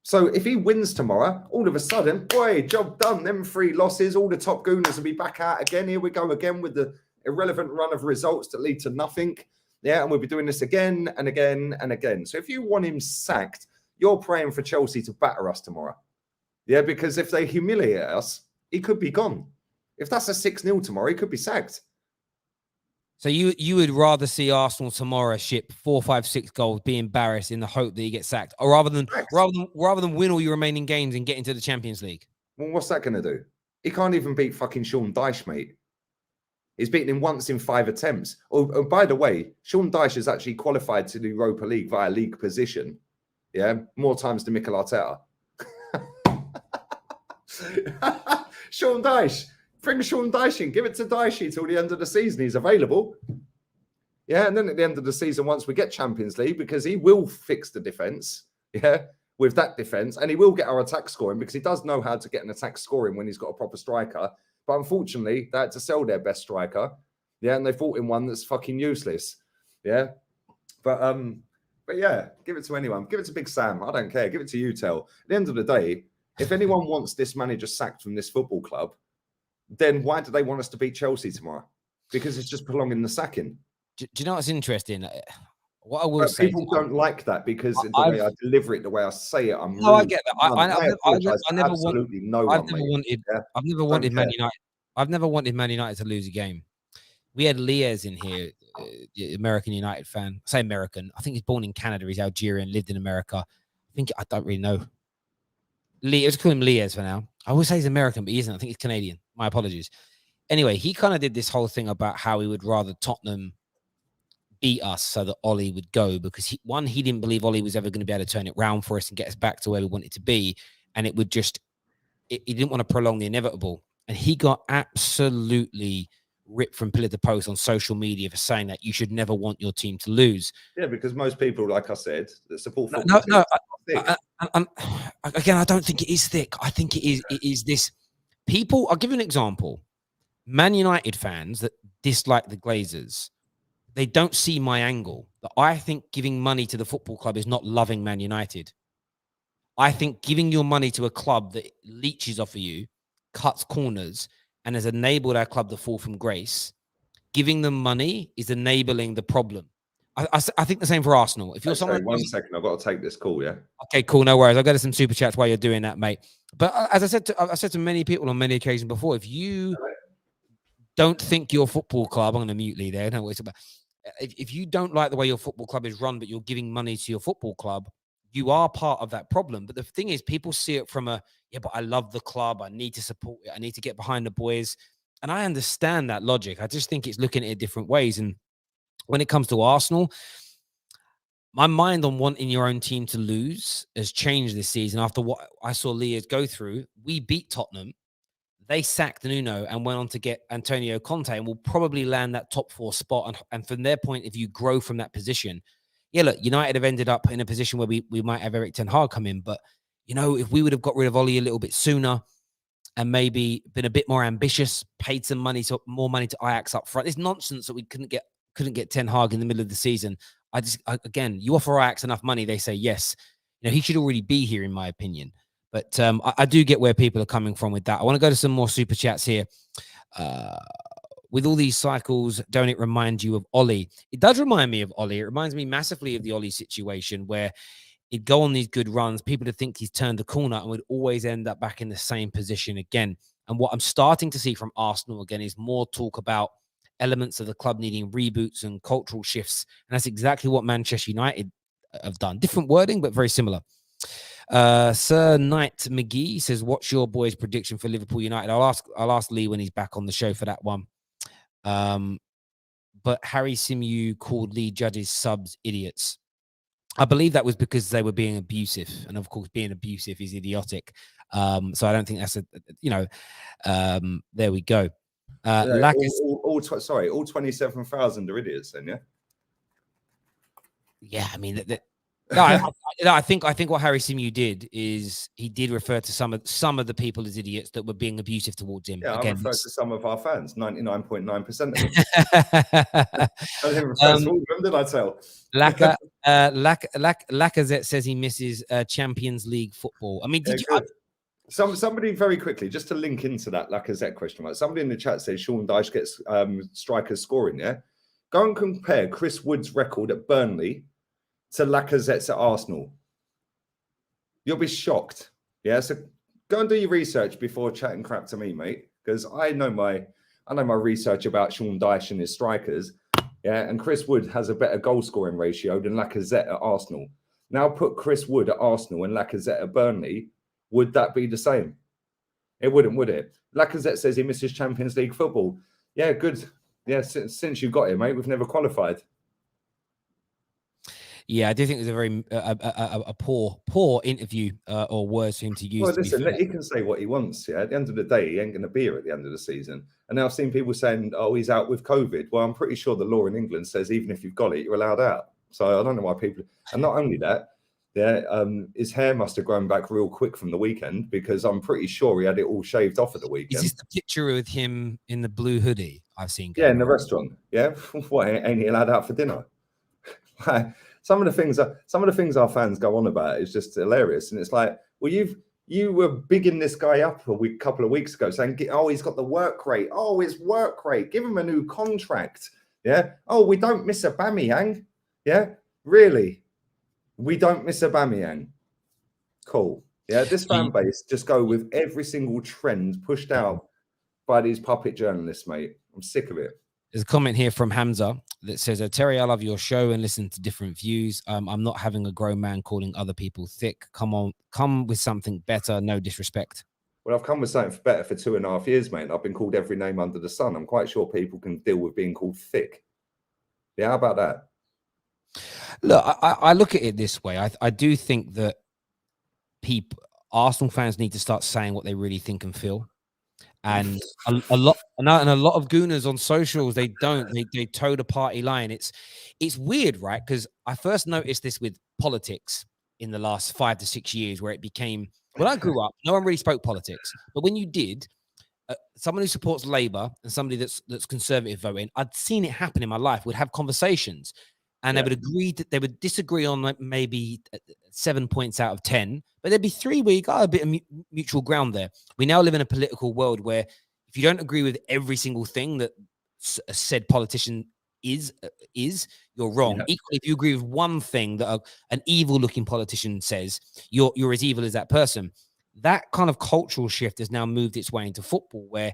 So if he wins tomorrow, all of a sudden, boy, job done. Them 3 losses, all the top gooners will be back out again. Here we go again with the irrelevant run of results that lead to nothing. Yeah, and we'll be doing this again and again and again. So if you want him sacked, you're praying for Chelsea to batter us tomorrow. Yeah, because if they humiliate us, he could be gone. If that's a 6-0 tomorrow, he could be sacked. So you would rather see Arsenal tomorrow ship 4, 5, 6 goals, be embarrassed in the hope that he gets sacked, or rather than win all your remaining games and get into the Champions League? Well, what's that going to do? He can't even beat fucking Sean Dyche, mate. He's beaten him once in 5 attempts. Oh, by the way, Sean Dyche has actually qualified to the Europa League via league position. Yeah, more times than Mikel Arteta. Sean Dyche. Bring Sean Dyche in. Give it to Dyche till the end of the season. He's available. Yeah, and then at the end of the season, once we get Champions League, because he will fix the defence, yeah, with that defence, and he will get our attack scoring because he does know how to get an attack scoring when he's got a proper striker. But unfortunately, they had to sell their best striker, yeah, and they bought in one that's fucking useless, yeah. But yeah, give it to anyone. Give it to Big Sam. I don't care. Give it to you, Tel. At the end of the day, if anyone wants this manager sacked from this football club, then why do they want us to beat Chelsea tomorrow? Because it's just prolonging the sacking. Do you know what's interesting? What I will say, people don't like that because the way I deliver it, the way I say it, I'm no, rude. I get that. I never absolutely no I've one. never wanted. Yeah? I've never wanted Man United. I've never wanted Man United to lose a game. We had Liez in here, American United fan. I say American. I think he's born in Canada. He's Algerian, lived in America. I don't really know. Let's call him Liez for now. I always say he's American, but he isn't. I think he's Canadian. My apologies. Anyway, he kind of did this whole thing about how he would rather Tottenham beat us so that Ollie would go because he didn't believe Ollie was ever going to be able to turn it round for us and get us back to where we wanted to be. And it would just, he didn't want to prolong the inevitable. And he got absolutely ripped from pillar to post on social media for saying that you should never want your team to lose. Yeah, because most people, like I said, that support football. Again, I don't think it is thick. I think it is this. People, I'll give you an example. Man United fans that dislike the Glazers, they don't see my angle. That I think giving money to the football club is not loving Man United. I think giving your money to a club that leeches off of you, cuts corners, and has enabled our club to fall from grace, giving them money is enabling the problem. I think the same for Arsenal. If you're someone, 1 second, I've got to take this call. Yeah. Okay, cool. No worries. I'll go to some super chats while you're doing that, mate. But as I said to many people on many occasions before, if you don't think your football club, I'm going to mute Lee there. No, it's about if you don't like the way your football club is run, but you're giving money to your football club, you are part of that problem. But the thing is, people see it from but I love the club. I need to support it. I need to get behind the boys. And I understand that logic. I just think it's looking at it different ways. And when it comes to Arsenal, my mind on wanting your own team to lose has changed this season after what I saw Leas go through. We beat Tottenham. They sacked Nuno and went on to get Antonio Conte and will probably land that top 4 spot. And from their point of view, grow from that position. Yeah, look, United have ended up in a position where we might have Erik ten Hag come in. But, if we would have got rid of Ollie a little bit sooner and maybe been a bit more ambitious, paid some money, more money to Ajax up front. It's nonsense that we couldn't get ten Hag in the middle of the season. Again, you offer Ajax enough money, they say yes. He should already be here, in my opinion. But I do get where people are coming from with that. I want to go to some more super chats here. With all these cycles, don't it remind you of Ollie? It does remind me of Ollie. It reminds me massively of the Ollie situation where he'd go on these good runs. People would think he's turned the corner and would always end up back in the same position again. And what I'm starting to see from Arsenal again is more talk about elements of the club needing reboots and cultural shifts. And that's exactly what Manchester United have done. Different wording, but very similar. Sir Knight McGee says, what's your boy's prediction for Liverpool United? I'll ask Lee when he's back on the show for that one. But Harry Simew called Lee Judge's subs idiots. I believe that was because they were being abusive. And of course, being abusive is idiotic. So I don't think that's there we go. All 27,000 are idiots then, yeah? Yeah, I mean, I think what Harry Simew did is he did refer to some of the people as idiots that were being abusive towards him. Yeah, again, I referred to some of our fans, 99.9% of them. I didn't refer to all of them, did I tell? Lacazette says he misses Champions League football. I mean, did you? Somebody very quickly, just to link into that Lacazette question, right? Somebody in the chat says Sean Dyche gets strikers scoring, yeah? Go and compare Chris Wood's record at Burnley to Lacazette's at Arsenal. You'll be shocked. Yeah, so Go and do your research before chatting crap to me, mate. Because I know my research about Sean Dyche and his strikers. Yeah, and Chris Wood has a better goal scoring ratio than Lacazette at Arsenal. Now put Chris Wood at Arsenal and Lacazette at Burnley. Would that be the same? It wouldn't, would it? Lacazette says he misses Champions League football. Yeah, good. Yeah, since you got here, mate, we've never qualified. Yeah, I do think it was a very a poor interview or words for him to use. Well, listen, he can say what he wants. Yeah, at the end of the day, he ain't going to be here at the end of the season. And now I've seen people saying, "Oh, he's out with COVID." Well, I'm pretty sure the law in England says even if you've got it, you're allowed out. So I don't know why people. And not only that, yeah, his hair must have grown back real quick from the weekend because I'm pretty sure he had it all shaved off at the weekend. Is this the picture with him in the blue hoodie I've seen? Yeah, in the restaurant. Yeah, what ain't he allowed out for dinner? Some of the things our fans go on about is just hilarious, and it's like, well, you were bigging this guy up a couple of weeks ago, saying, oh, he's got the work rate. Oh, his work rate. Give him a new contract. Yeah. Oh, we don't miss Aubameyang. Yeah. Really, we don't miss Aubameyang. Cool. Yeah. This fan base just go with every single trend pushed out by these puppet journalists, mate. I'm sick of it. There's a comment here from Hamza that says, Terry, I love your show and listen to different views. I'm not having a grown man calling other people thick. Come with something better. No disrespect. Well, I've come with something better for 2.5 years, mate. I've been called every name under the sun. I'm quite sure people can deal with being called thick. Yeah, how about that? Look, I look at it this way. I do think that Arsenal fans need to start saying what they really think and feel. And a lot of gooners on socials, they toe the party line. It's weird, right? Because I first noticed this with politics in the last 5 to 6 years, where it became, when I grew up, no one really spoke politics, but when you did, someone who supports Labour and somebody that's conservative voting, I'd seen it happen in my life. We'd have conversations, and they would agree that they would disagree on like maybe 7 points out of 10, but there'd be 3 where you got a bit of mutual ground there. We now live in a political world where if you don't agree with every single thing that a said politician is, you're wrong. Yeah. Equally, if you agree with one thing that an evil-looking politician says, you're as evil as that person. That kind of cultural shift has now moved its way into football, where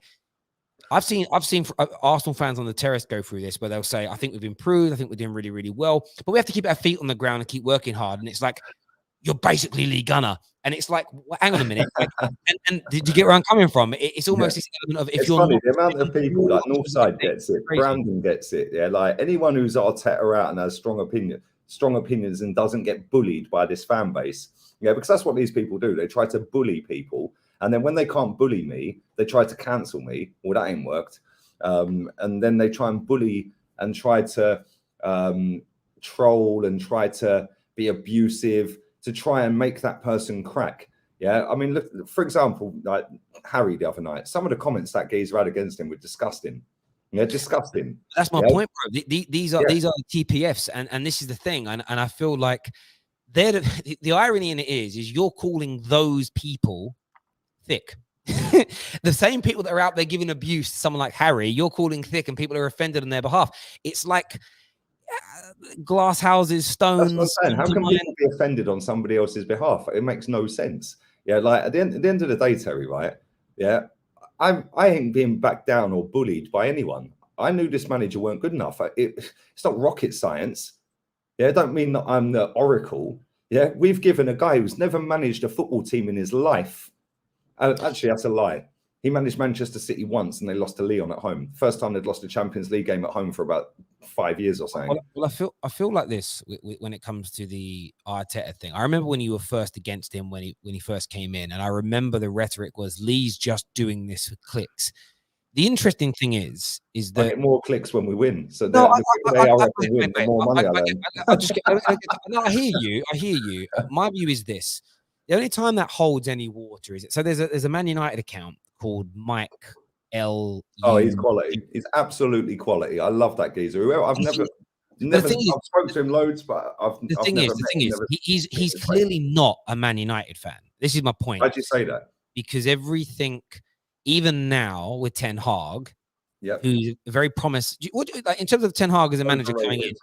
I've seen Arsenal fans on the terrace go through this, where they'll say, I think we've improved. I think we're doing really, really well, but we have to keep our feet on the ground and keep working hard. And it's like, you're basically Lee Gunner. And it's like, well, hang on a minute. Like, and did you get where I'm coming from? It's almost this element of, if it's you're funny, the amount of people like Northside gets it, Brandon gets it. Yeah, like anyone who's Arteta out and has strong opinions and doesn't get bullied by this fan base. Yeah, because that's what these people do. They try to bully people. And then when they can't bully me, they try to cancel me. Well, that ain't worked. And then they try and bully and try to troll and try to be abusive to try and make that person crack. Yeah, I mean, look, for example, like Harry the other night, some of the comments that geezer had against him were disgusting. Yeah, disgusting. That's my point, bro. These are the TPFs, and this is the thing, and I feel like the irony in it is you're calling those people thick. The same people that are out there giving abuse to someone like Harry, you're calling thick, and people are offended on their behalf. It's like glass houses, stones. That's what I'm saying. How can people be offended on somebody else's behalf? It makes no sense. Yeah, like at the end of the day, Terry, right? Yeah, I ain't being backed down or bullied by anyone. I knew this manager weren't good enough. It's not rocket science. Yeah, it don't mean that I'm the oracle. Yeah, we've given a guy who's never managed a football team in his life. Actually, that's a lie. He managed Manchester City once and they lost to Lyon at home. First time they'd lost a Champions League game at home for about 5 years or something. Well, I feel like this when it comes to the Arteta thing. I remember when you were first against him when he first came in, and I remember the rhetoric was Lee's just doing this for clicks. The interesting thing is that I get more clicks when we win. So no, the more money I hear you. My view is this. The only time that holds any water is it. So there's a Man United account called Mike L. Oh, he's quality. He's absolutely quality. I love that geezer. I've spoken to him loads, but he's clearly not a Man United fan. This is my point. Why'd you say that? Because everything, even now with Ten Hag, who's very promised. In terms of Ten Hag as a manager coming in,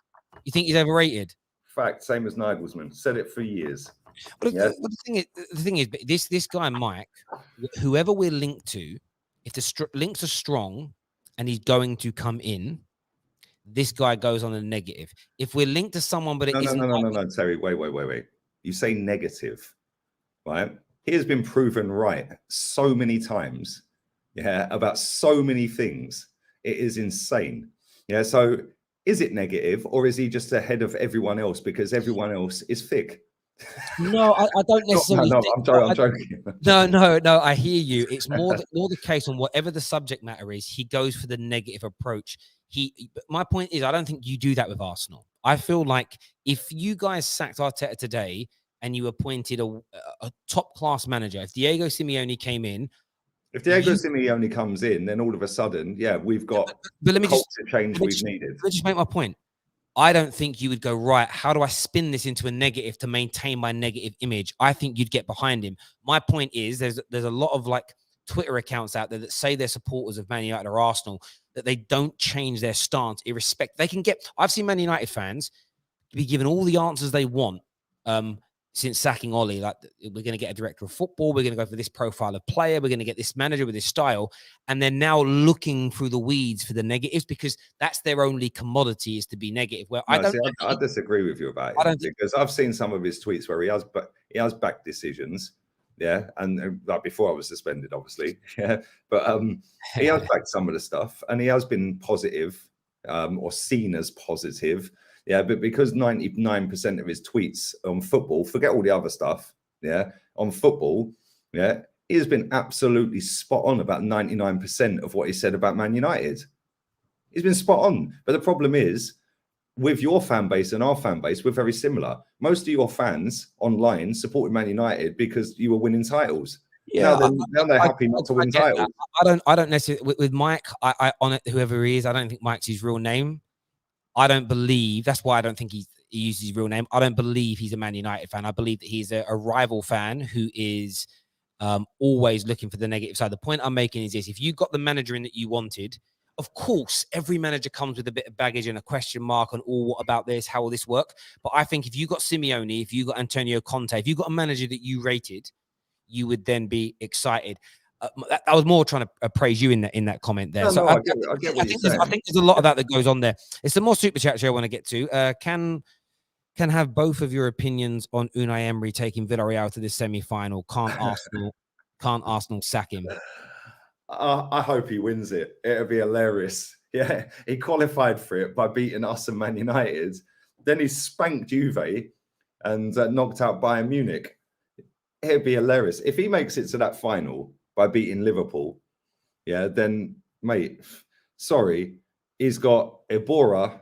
you think he's overrated? Fact, same as Nagelsmann. Said it for years. But Yeah. the thing is, this guy Mike, whoever we're linked to, if the links are strong and he's going to come in, this guy goes on a negative. If we're linked to someone, but it isn't. No, Terry. Wait. You say negative, right? He has been proven right so many times, yeah, about so many things. It is insane. Yeah. So is it negative, or is he just ahead of everyone else because everyone else is thick? No, I don't necessarily. No, I'm joking. No. I hear you. It's more the case on whatever the subject matter is. He goes for the negative approach. My point is, I don't think you do that with Arsenal. I feel like if you guys sacked Arteta today and you appointed a top class manager, if Diego Simeone came in, if Diego Simeone comes in, then all of a sudden, yeah, we've got but let me culture change we've needed. Let me just make my point. I don't think you would go, right, how do I spin this into a negative to maintain my negative image? I think you'd get behind him. My point is there's a lot of like Twitter accounts out there that say they're supporters of Man United or Arsenal, that they don't change their stance irrespective. They can get, I've seen Man United fans be given all the answers they want since sacking Ollie. Like, we're going to get a director of football, we're going to go for this profile of player, we're going to get this manager with this style, and they're now looking through the weeds for the negatives because that's their only commodity, is to be negative. Well, I disagree with you about it, because I've seen some of his tweets where he has backed decisions, yeah, and like before I was suspended, obviously, yeah, but he has backed some of the stuff, and he has been positive, or seen as positive. Yeah, but because 99% of his tweets on football, forget all the other stuff, yeah, on football, yeah, he has been absolutely spot on about 99% of what he said about Man United. He's been spot on. But the problem is, with your fan base and our fan base, we're very similar. Most of your fans online supported Man United because you were winning titles. Yeah, now they're happy not to win titles. I don't necessarily, with Mike, I on it, whoever he is, I don't think Mike's his real name. I don't believe, that's why I don't think he uses his real name. I don't believe he's a Man United fan. I believe that he's a rival fan who is always looking for the negative side. The point I'm making is this: if you got the manager in that you wanted, of course, every manager comes with a bit of baggage and a question mark on, what about this? How will this work? But I think if you got Simeone, if you got Antonio Conte, if you got a manager that you rated, you would then be excited. I was more trying to praise you in that comment there. I get what you're saying. I think there's a lot of that goes on there. It's the more super chat show I want to get to. Can have both of your opinions on Unai Emery taking Villarreal to the semi-final. Can't Arsenal sack him? I hope he wins it. It'll be hilarious. Yeah, he qualified for it by beating us and Man United. Then he spanked Juve and knocked out Bayern Munich. It'll be hilarious if he makes it to that final by beating Liverpool. Yeah, then, mate, sorry. He's got Ibora,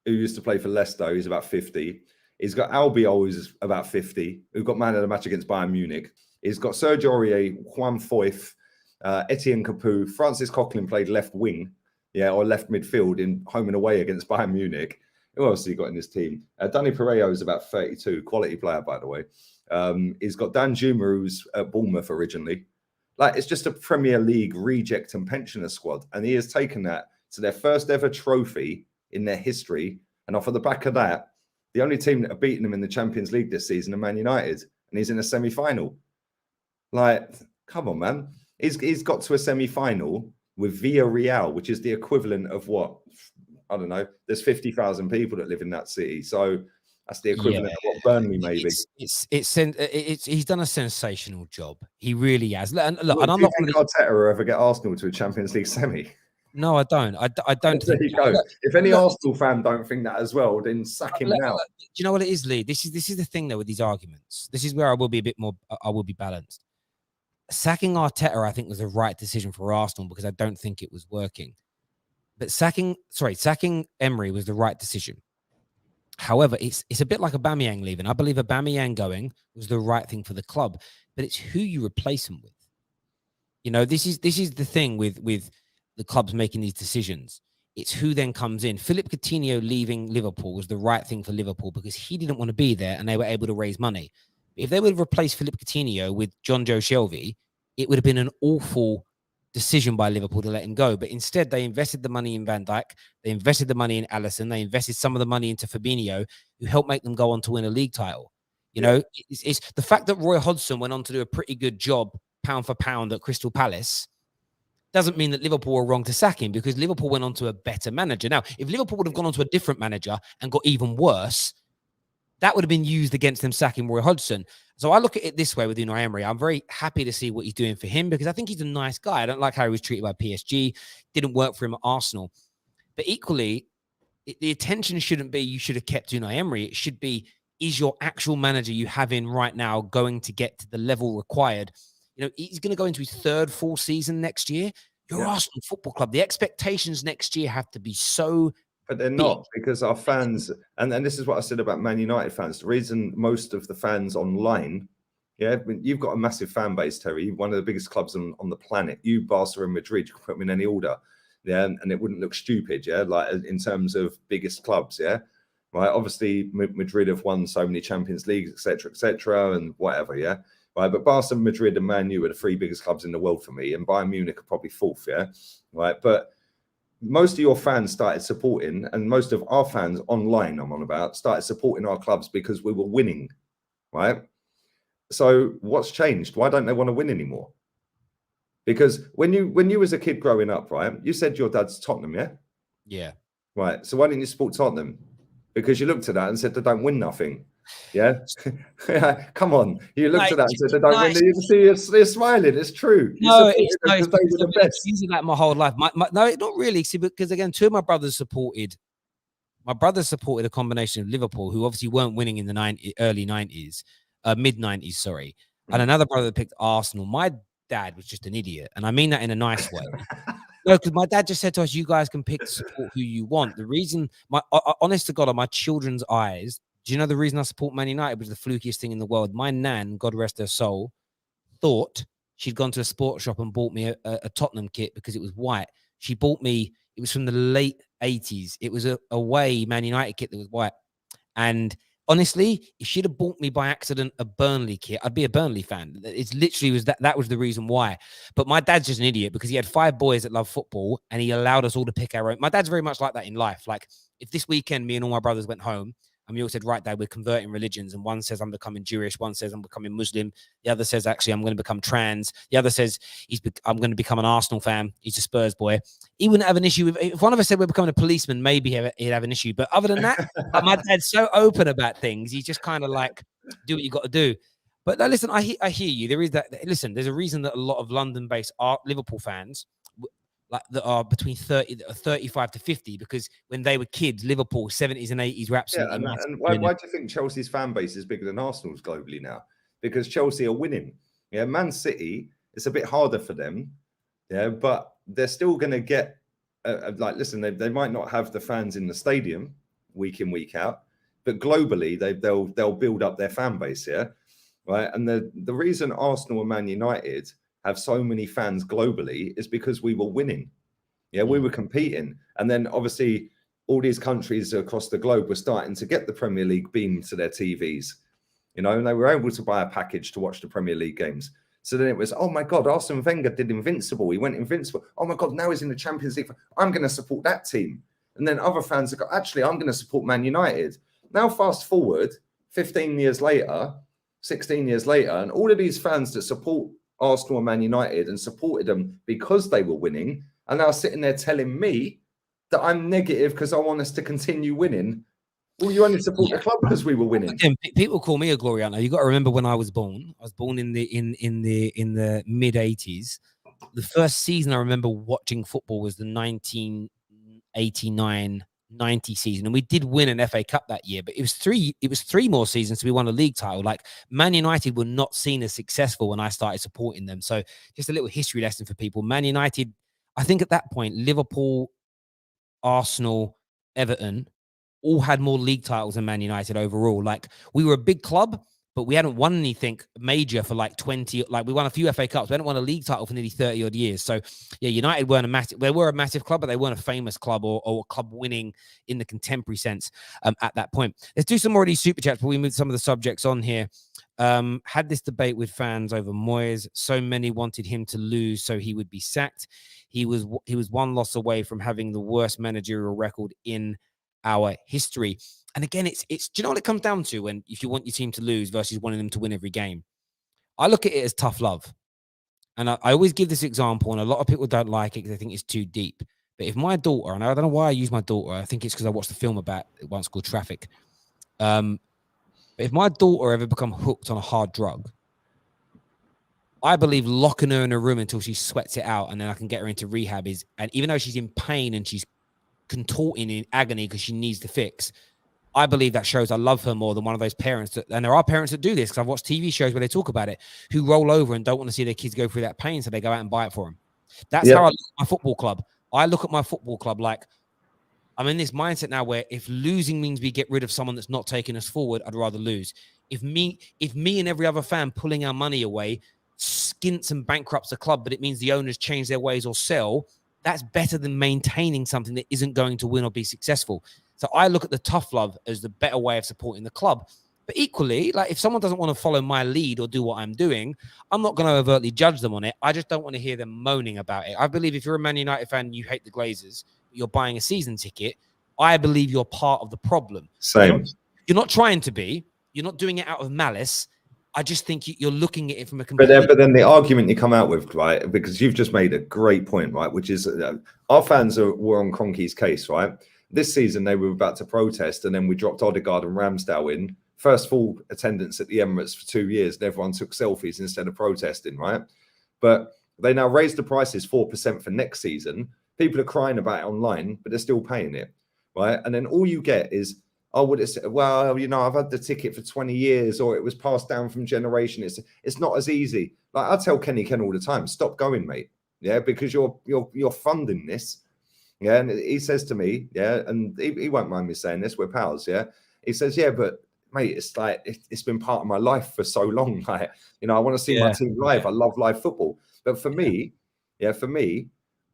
who used to play for Leicester, who's about 50. He's got Albiol, who's about 50, who got man of the match against Bayern Munich. He's got Sergio Aurier, Juan Foyth, Etienne Capoue. Francis Coquelin played left wing, yeah, or left midfield in home and away against Bayern Munich. Who else has he got in his team? Danny Pereiro is about 32, quality player, by the way. He's got Dan Juma, who's at Bournemouth originally. Like, it's just a Premier League reject and pensioner squad. And he has taken that to their first ever trophy in their history. And off of the back of that, the only team that have beaten them in the Champions League this season are Man United. And he's in a semi-final. Like, come on, man. He's got to a semi-final with Villarreal, which is the equivalent of what? I don't know. There's 50,000 people that live in that city. So that's the equivalent of what Burnley maybe. He's done a sensational job. He really has. And look, and I'm not going to Arteta will ever get Arsenal to a Champions League semi. No, I don't. I don't. There you go. If any Arsenal fan don't think that as well, then sack him now. Do you know what it is, Lee? This is the thing though with these arguments. This is where I will be a bit more. I will be balanced. Sacking Arteta, I think, was the right decision for Arsenal because I don't think it was working. But sacking Emery was the right decision. However, it's a bit like Aubameyang leaving. I believe Aubameyang going was the right thing for the club, but it's who you replace him with. You know, this is the thing with the clubs making these decisions. It's who then comes in. Philippe Coutinho leaving Liverpool was the right thing for Liverpool because he didn't want to be there and they were able to raise money. If they would have replaced Philippe Coutinho with John Joe Shelvey, it would have been an awful decision by Liverpool to let him go. But instead, they invested the money in Van Dijk. They invested the money in Alisson. They invested some of the money into Fabinho, who helped make them go on to win a league title. You know, it's the fact that Roy Hodgson went on to do a pretty good job pound for pound at Crystal Palace doesn't mean that Liverpool were wrong to sack him, because Liverpool went on to a better manager. Now, if Liverpool would have gone on to a different manager and got even worse, that would have been used against them sacking Roy Hodgson. So I look at it this way with Unai Emery. I'm very happy to see what he's doing for him, because I think he's a nice guy. I don't like how he was treated by PSG. Didn't work for him at Arsenal. But equally, the attention shouldn't be you should have kept Unai Emery. It should be, is your actual manager you have in right now going to get to the level required? You know, he's going to go into his third full season next year. You're Arsenal Football Club. The expectations next year have to be so But they're not, because our fans, and this is what I said about Man United fans. The reason most of the fans online, you've got a massive fan base, Terry, one of the biggest clubs on the planet. You, Barca and Madrid, you can put them in any order, and it wouldn't look stupid, like in terms of biggest clubs, right? Obviously, Madrid have won so many Champions Leagues, etc., and whatever, right? But Barca, Madrid, and Man U are the three biggest clubs in the world for me, and Bayern Munich are probably fourth, right? But most of your fans started supporting, and most of our fans online, I'm on about, started supporting our clubs because we were winning, right? So what's changed? Why don't they want to win anymore? Because when you was a kid growing up, right, you said your dad's Tottenham, Yeah. Right. So why didn't you support Tottenham? Because you looked at that and said they don't win nothing. Come on. You looked at that and said they don't win. You can see you're smiling. It's true. No, it's nice because I've been using that my whole life. No, not really. See, because again, two of my brothers supported. My brothers supported a combination of Liverpool, who obviously weren't winning in the early 90s, mid 90s, sorry. And another brother that picked Arsenal. My dad was just an idiot, and I mean that in a nice way. No, because my dad just said to us, "You guys can pick to support who you want." The reason, honest to God, on my children's eyes, do you know the reason I support Man United was the flukiest thing in the world? My nan, God rest her soul, thought she'd gone to a sports shop and bought me a Tottenham kit because it was white. She bought me, it was from the late 80s. It was a away Man United kit that was white. And honestly, if she'd have bought me by accident a Burnley kit, I'd be a Burnley fan. It's literally was that was the reason why. But my dad's just an idiot because he had 5 boys that love football and he allowed us all to pick our own. My dad's very much like that in life. Like if this weekend me and all my brothers went home and we all said, right, Dad, we're converting religions. And one says I'm becoming Jewish. One says I'm becoming Muslim. The other says, actually, I'm going to become trans. The other says I'm going to become an Arsenal fan. He's a Spurs boy. He wouldn't have an issue with, if one of us said we're becoming a policeman, maybe he'd have an issue. But other than that, my dad's so open about things. He's just kind of like, do what you got to do. But listen, I hear you. There is that. Listen, there's a reason that a lot of London-based Liverpool fans, like that are between 35 to 50, because when they were kids, Liverpool 70s and 80s were absolutely and why do you think Chelsea's fan base is bigger than Arsenal's globally now? Because Chelsea are winning. Man City, it's a bit harder for them, but they're still going to get listen, they might not have the fans in the stadium week in, week out, but globally they'll build up their fan base, right? And the reason Arsenal and Man United have so many fans globally is because we were winning. We were competing. And then obviously all these countries across the globe were starting to get the Premier League beamed to their TVs, and they were able to buy a package to watch the Premier League games. So then it was, oh my God, Arsene Wenger did Invincible. He went Invincible. Oh my God, now he's in the Champions League. I'm going to support that team. And then other fans have got, actually, I'm going to support Man United. Now fast forward 15 years later, 16 years later, and all of these fans that support Arsenal and Man United and supported them because they were winning are now sitting there telling me that I'm negative because I want us to continue winning. Well, you only support the club because we were winning. Again, people call me a glory hunter. You got to remember when I was born. I was born in the mid 80s. The first season I remember watching football was the 1989-90 season, and we did win an FA Cup that year. But it was three more seasons to we won a league title. Like Man United were not seen as successful when I started supporting them. So just a little history lesson for people. Man United, I think at that point, Liverpool, Arsenal, Everton all had more league titles than Man United overall. Like we were a big club, but we hadn't won anything major for like 20, like we won a few FA Cups. We hadn't won a league title for nearly 30 odd years. So yeah, United weren't a massive, they were a massive club, but they weren't a famous club or a club winning in the contemporary sense at that point. Let's do some more of these super chats before we move some of the subjects on here. Had this debate with fans over Moyes. So many wanted him to lose so he would be sacked. He was one loss away from having the worst managerial record in our history. And again, it's do you know what it comes down to when if you want your team to lose versus wanting them to win every game? I look at it as tough love. And I always give this example, and a lot of people don't like it because they think it's too deep. But if my daughter, and I don't know why I use my daughter, I think it's because I watched the film about it once called Traffic. But if my daughter ever become hooked on a hard drug, I believe locking her in a room until she sweats it out and then I can get her into rehab and even though she's in pain and she's contorting in agony because she needs the fix, I believe that shows I love her more than one of those parents and there are parents that do this because I've watched TV shows where they talk about it, who roll over and don't want to see their kids go through that pain, so they go out and buy it for them. That's how I look at my football club. I look at my football club like I'm in this mindset now where if losing means we get rid of someone that's not taking us forward, I'd rather lose. If me and every other fan pulling our money away skints and bankrupts the club, but it means the owners change their ways or sell, that's better than maintaining something that isn't going to win or be successful. So I look at the tough love as the better way of supporting the club. But equally, like if someone doesn't want to follow my lead or do what I'm doing, I'm not going to overtly judge them on it. I just don't want to hear them moaning about it. I believe if you're a Man United fan and you hate the Glazers, you're buying a season ticket, I believe you're part of the problem. Same. You're not trying to be. You're not doing it out of malice. I just think you're looking at it from a completely... But then the argument you come out with, right, because you've just made a great point, right, which is our fans were on Kroenke's case, right? This season, they were about to protest, and then we dropped Odegaard and Ramsdale in. First full attendance at the Emirates for 2 years, and everyone took selfies instead of protesting, right? But they now raised the prices 4% for next season. People are crying about it online, but they're still paying it, right? And then all you get is, oh, would it? Well, you know, I've had the ticket for 20 years, or it was passed down from generation. It's not as easy. Like I tell Kenny Ken all the time, stop going, mate. Yeah, because you're funding this. Yeah, and he says to me, yeah, and he won't mind me saying this. We're pals. Yeah, he says, yeah, but mate, it's like it's been part of my life for so long. Like, you know, I want to see my team live. I love live football. But for me,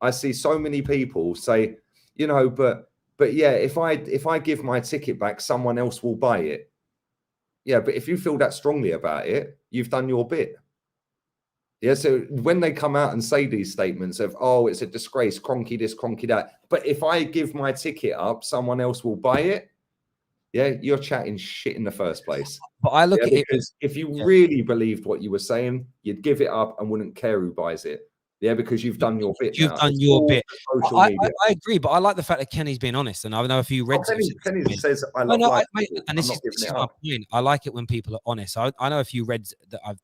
I see so many people say, you know, but yeah, if I give my ticket back, someone else will buy it. Yeah, but if you feel that strongly about it, you've done your bit. Yeah, so when they come out and say these statements of, oh, it's a disgrace, Kroenke this, Kroenke that, but if I give my ticket up, someone else will buy it. Yeah, you're chatting shit in the first place. But I look at it because if you really believed what you were saying, you'd give it up and wouldn't care who buys it. Yeah, because you've done your bit. You've done your bit. I agree, but I like the fact that Kenny's being honest, and I know a few Reds. Kenny says, "I love life," and this is my point. I like it when people are honest. I know a few Reds that have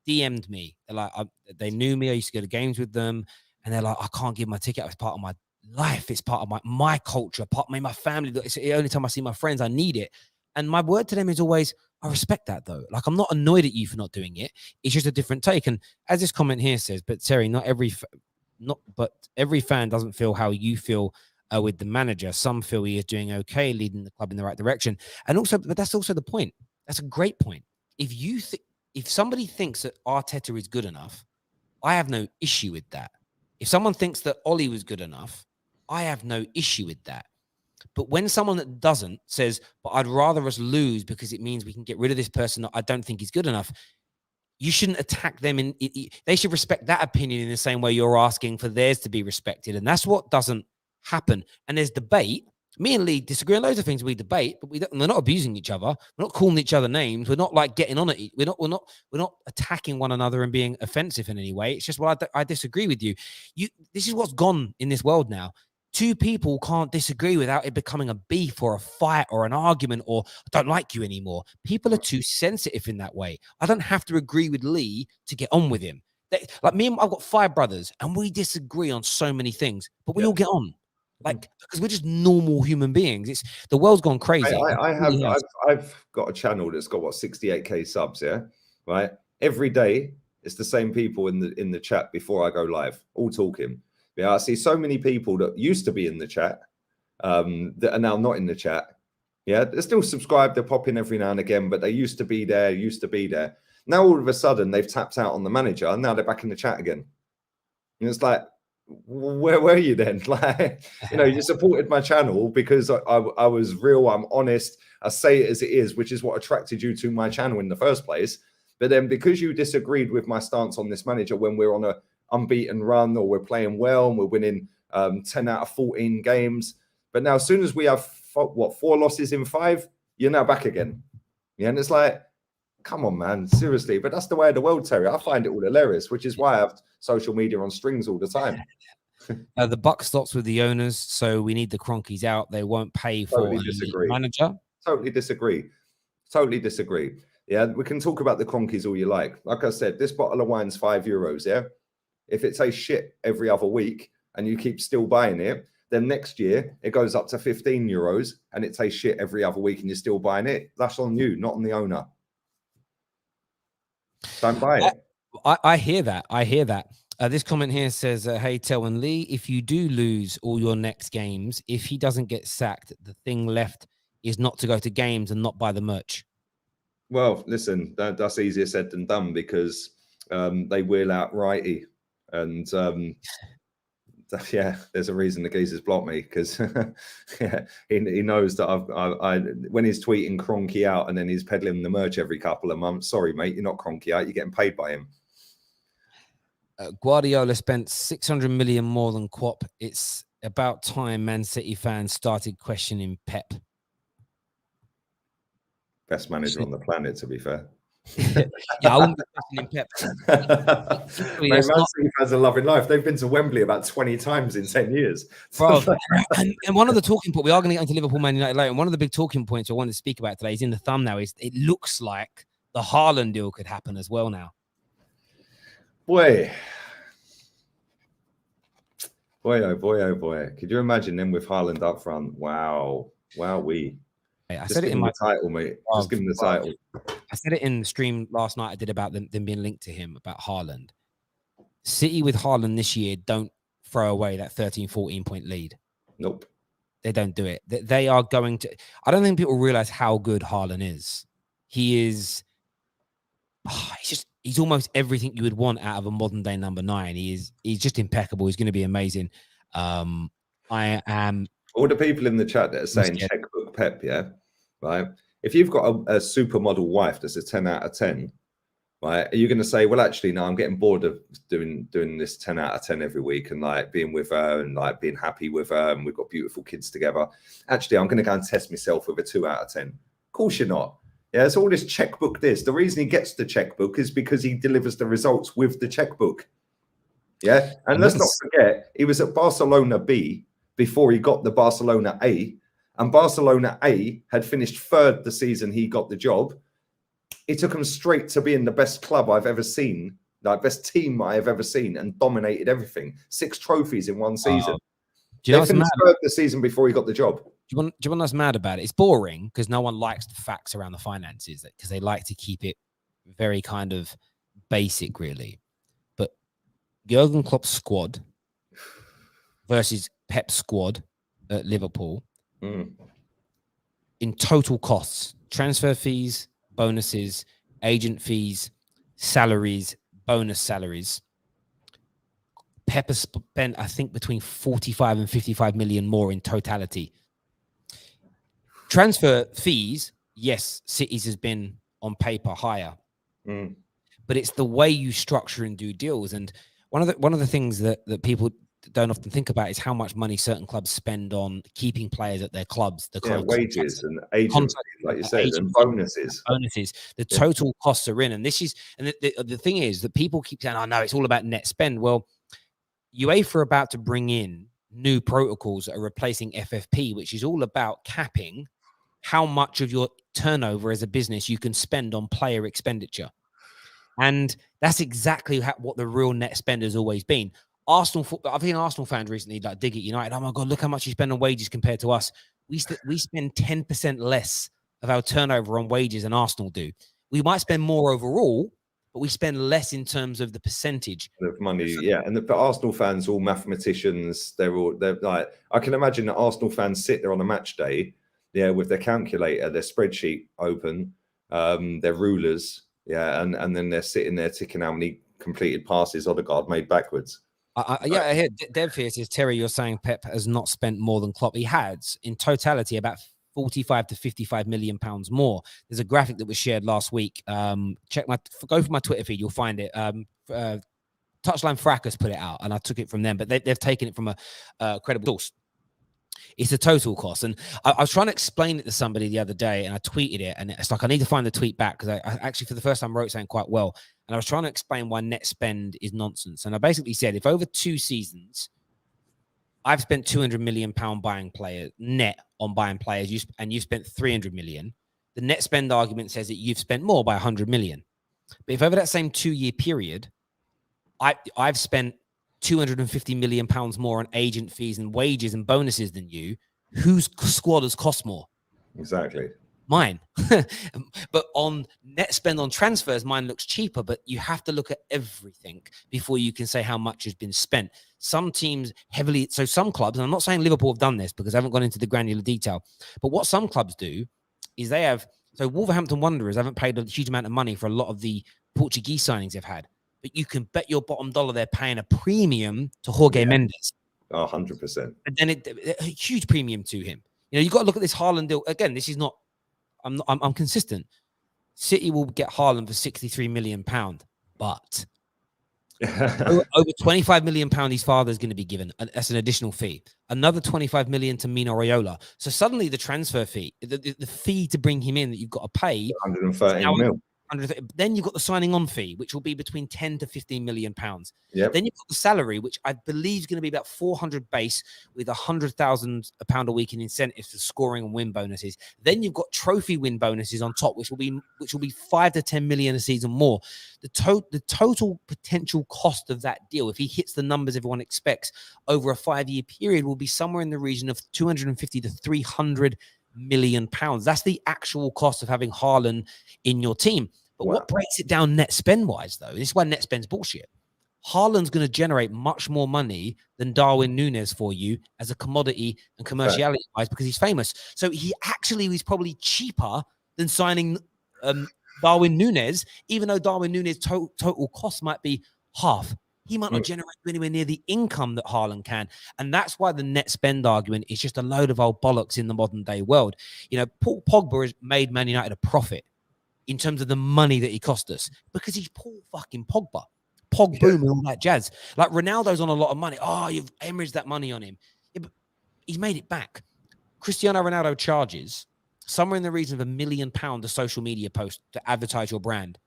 DM'd me. They're like, they knew me. I used to go to games with them, and they're like, I can't give my ticket up. It's part of my life. It's part of my culture. Part of my family. It's the only time I see my friends, I need it. And my word to them is always, I respect that though. Like, I'm not annoyed at you for not doing it. It's just a different take. And as this comment here says, but Terry, but every fan doesn't feel how you feel with the manager. Some feel he is doing okay, leading the club in the right direction. And also, but that's also the point. That's a great point. If somebody thinks that Arteta is good enough, I have no issue with that. If someone thinks that Ollie was good enough, I have no issue with that. But when someone that doesn't says, but I'd rather us lose because it means we can get rid of this person that I don't think is good enough, you shouldn't attack them. They should respect that opinion in the same way you're asking for theirs to be respected. And that's what doesn't happen. And there's debate. Me and Lee disagree on loads of things. We debate, but we're not abusing each other. We're not calling each other names. We're not like getting on it. We're not attacking one another and being offensive in any way. It's just, well, I disagree with you. This is what's gone in this world now. Two people can't disagree without it becoming a beef or a fight or an argument or I don't like you anymore. People are too sensitive in that way. I don't have to agree with Lee to get on with him. Like me, I've got 5 brothers and we disagree on so many things, but we all get on. Like, because we're just normal human beings. The world's gone crazy. I've got a channel that's got 68k subs. Yeah, right. Every day it's the same people in the chat before I go live, all talking. Yeah, I see so many people that used to be in the chat that are now not in the chat. Yeah, they're still subscribed. They're popping every now and again, but they used to be there, Now, all of a sudden, they've tapped out on the manager, and now they're back in the chat again. And it's like, where were you then? Like, you know, you supported my channel because I was real, I'm honest, I say it as it is, which is what attracted you to my channel in the first place. But then because you disagreed with my stance on this manager when we're on a unbeaten run or we're playing well and we're winning 10 out of 14 games. But now as soon as we have, 4 losses in 5, you're now back again. Yeah, and it's like, come on, man, seriously. But that's the way of the world, Terry. I find it all hilarious, which is why I have social media on strings all the time. The buck stops with the owners, so we need the Cronkies out. They won't pay for a manager. Totally disagree. Totally disagree. Yeah, we can talk about the Cronkies all you like. Like I said, this bottle of wine's €5. Yeah, if it tastes shit every other week and you keep still buying it, then next year it goes up to €15 and it tastes shit every other week and you're still buying it. That's on you, not on the owner. Don't buy it. I hear that. I hear that. This comment here says, hey, Tel and Lee, if you do lose all your next games, if he doesn't get sacked, the thing left is not to go to games and not buy the merch. Well, listen, that's easier said than done because they wheel out righty. And yeah, there's a reason the geezers blocked me because yeah, he knows that I when he's tweeting Cronky out and then he's peddling the merch every couple of months. Sorry, mate, you're not Cronky out. You're getting paid by him. Guardiola spent 600 million more than Klopp. It's about time Man City fans started questioning Pep. Best manager on the planet, to be fair. Yeah, I wouldn't be questioning Pep. Man City fans are loving life. They've been to Wembley about 20 times in 10 years. Bro, and one of the talking points, we are going to get into Liverpool, Man United later, and one of the big talking points I wanted to speak about today is in the thumbnail, is it looks like the HAALAND deal could happen as well now. Boy, oh boy, oh boy. Could you imagine them with HAALAND up front? Wow. Wowee. Hey, I said it in my title, mate. Just give him the title. I said it in the stream last night I did about them being linked to him, about HAALAND. City with HAALAND this year don't throw away that 13, 14 point lead. Nope. They don't do it. They are going to. I don't think people realize how good HAALAND is. He is. He's almost everything you would want out of a modern day number 9. He's just impeccable. He's going to be amazing. I am. All the people in the chat that are saying checkbook Pep, yeah, right? If you've got a supermodel wife that's a 10 out of 10, right? Are you going to say, well, actually, no, I'm getting bored of doing this 10 out of 10 every week and like being with her and like being happy with her and we've got beautiful kids together. Actually, I'm going to go and test myself with a 2 out of 10. Of course you're not. Yeah, it's all this checkbook this. The reason he gets the checkbook is because he delivers the results with the checkbook. Yeah, and let's not forget, he was at Barcelona B before he got the Barcelona A, and Barcelona A had finished 3rd the season he got the job. It took him straight to being the best club I've ever seen, like best team I have ever seen, and dominated everything. 6 trophies in one season. Do you know they finished 3rd the season before he got the job. Do you want what's mad about it? It's boring because no one likes the facts around the finances because they like to keep it very kind of basic, really. But Jurgen Klopp's squad versus Pep's squad at Liverpool in total costs, transfer fees, bonuses, agent fees, salaries, bonus salaries. Pep has spent, I think, between 45 and 55 million more in totality. Transfer fees, yes, City's has been on paper higher, but it's the way you structure and do deals. And one of the things that people don't often think about is how much money certain clubs spend on keeping players at their clubs. The wages and agents, like you said, and bonuses. The total costs are in, and this is, and the thing is that people keep saying, "Oh no, it's all about net spend." Well, UEFA are about to bring in new protocols that are replacing FFP, which is all about capping how much of your turnover as a business you can spend on player expenditure. And that's exactly what the real net spend has always been. Arsenal, I've seen Arsenal fans recently like dig at United. Oh my God, look how much you spend on wages compared to us. We spend 10% less of our turnover on wages than Arsenal do. We might spend more overall, but we spend less in terms of the percentage of money. Yeah, and the Arsenal fans, all mathematicians. They're like, I can imagine that Arsenal fans sit there on a match day Yeah, with their calculator, their spreadsheet open, their rulers, yeah, and then they're sitting there ticking how many completed passes Odegaard made backwards. Yeah, I hear Dev here says, Terry, you're saying Pep has not spent more than Klopp. He has, in totality, about 45 to 55 million pounds more. There's a graphic that was shared last week. Go for my Twitter feed, you'll find it. Touchline Fracas put it out, and I took it from them, but they've taken it from a credible source. It's a total cost. And I was trying to explain it to somebody the other day, and I tweeted it, and it's like, I need to find the tweet back, because I actually, for the first time, wrote something quite well. And I was trying to explain why net spend is nonsense. And I basically said, if over 2 seasons, I've spent 200 million pound buying players net on buying players, and you've spent 300 million, the net spend argument says that you've spent more by 100 million. But if over that same 2-year period, I've spent 250 million pounds more on agent fees and wages and bonuses than you, whose squad has cost more? Exactly. Mine. But on net spend on transfers, mine looks cheaper, but you have to look at everything before you can say how much has been spent. Some teams some clubs, and I'm not saying Liverpool have done this because I haven't gone into the granular detail, but what some clubs do is Wolverhampton Wanderers haven't paid a huge amount of money for a lot of the Portuguese signings they've had, but you can bet your bottom dollar they're paying a premium to Jorge Mendes. 100%. And then a huge premium to him. You've got to look at this Haaland deal. Again, this is not, I'm consistent. City will get Haaland for 63 million pound, but over 25 million pound his father is going to be given. That's an additional fee. Another 25 million to Mino Raiola. So suddenly the transfer fee, the fee to bring him in that you've got to pay, 113 mil. Then you've got the signing on fee, which will be between 10 to 15 million pounds. Yep. Then you've got the salary, which I believe is going to be about 400 base with £100,000 a week in incentives for scoring and win bonuses. Then you've got trophy win bonuses on top, which will be 5 to 10 million a season more. The total potential cost of that deal, if he hits the numbers everyone expects over a 5-year period, will be somewhere in the region of 250 to 300 million pounds. That's the actual cost of having Haaland in your team. But what breaks it down net spend wise, though, this is why net spend's bullshit. Haaland's going to generate much more money than Darwin Núñez for you as a commodity and commerciality wise, because he's famous. So he actually is probably cheaper than signing Darwin Núñez, even though Darwin Núñez total cost might be half. He might not generate anywhere near the income that Haaland can. And that's why the net spend argument is just a load of old bollocks in the modern day world. Paul Pogba has made Man United a profit in terms of the money that he cost us because he's Paul fucking Pogba. Boom and all that jazz. Like Ronaldo's on a lot of money. Oh, you've hemorrhaged that money on him. Yeah, but he's made it back. Cristiano Ronaldo charges somewhere in the region of £1 million a social media post to advertise your brand.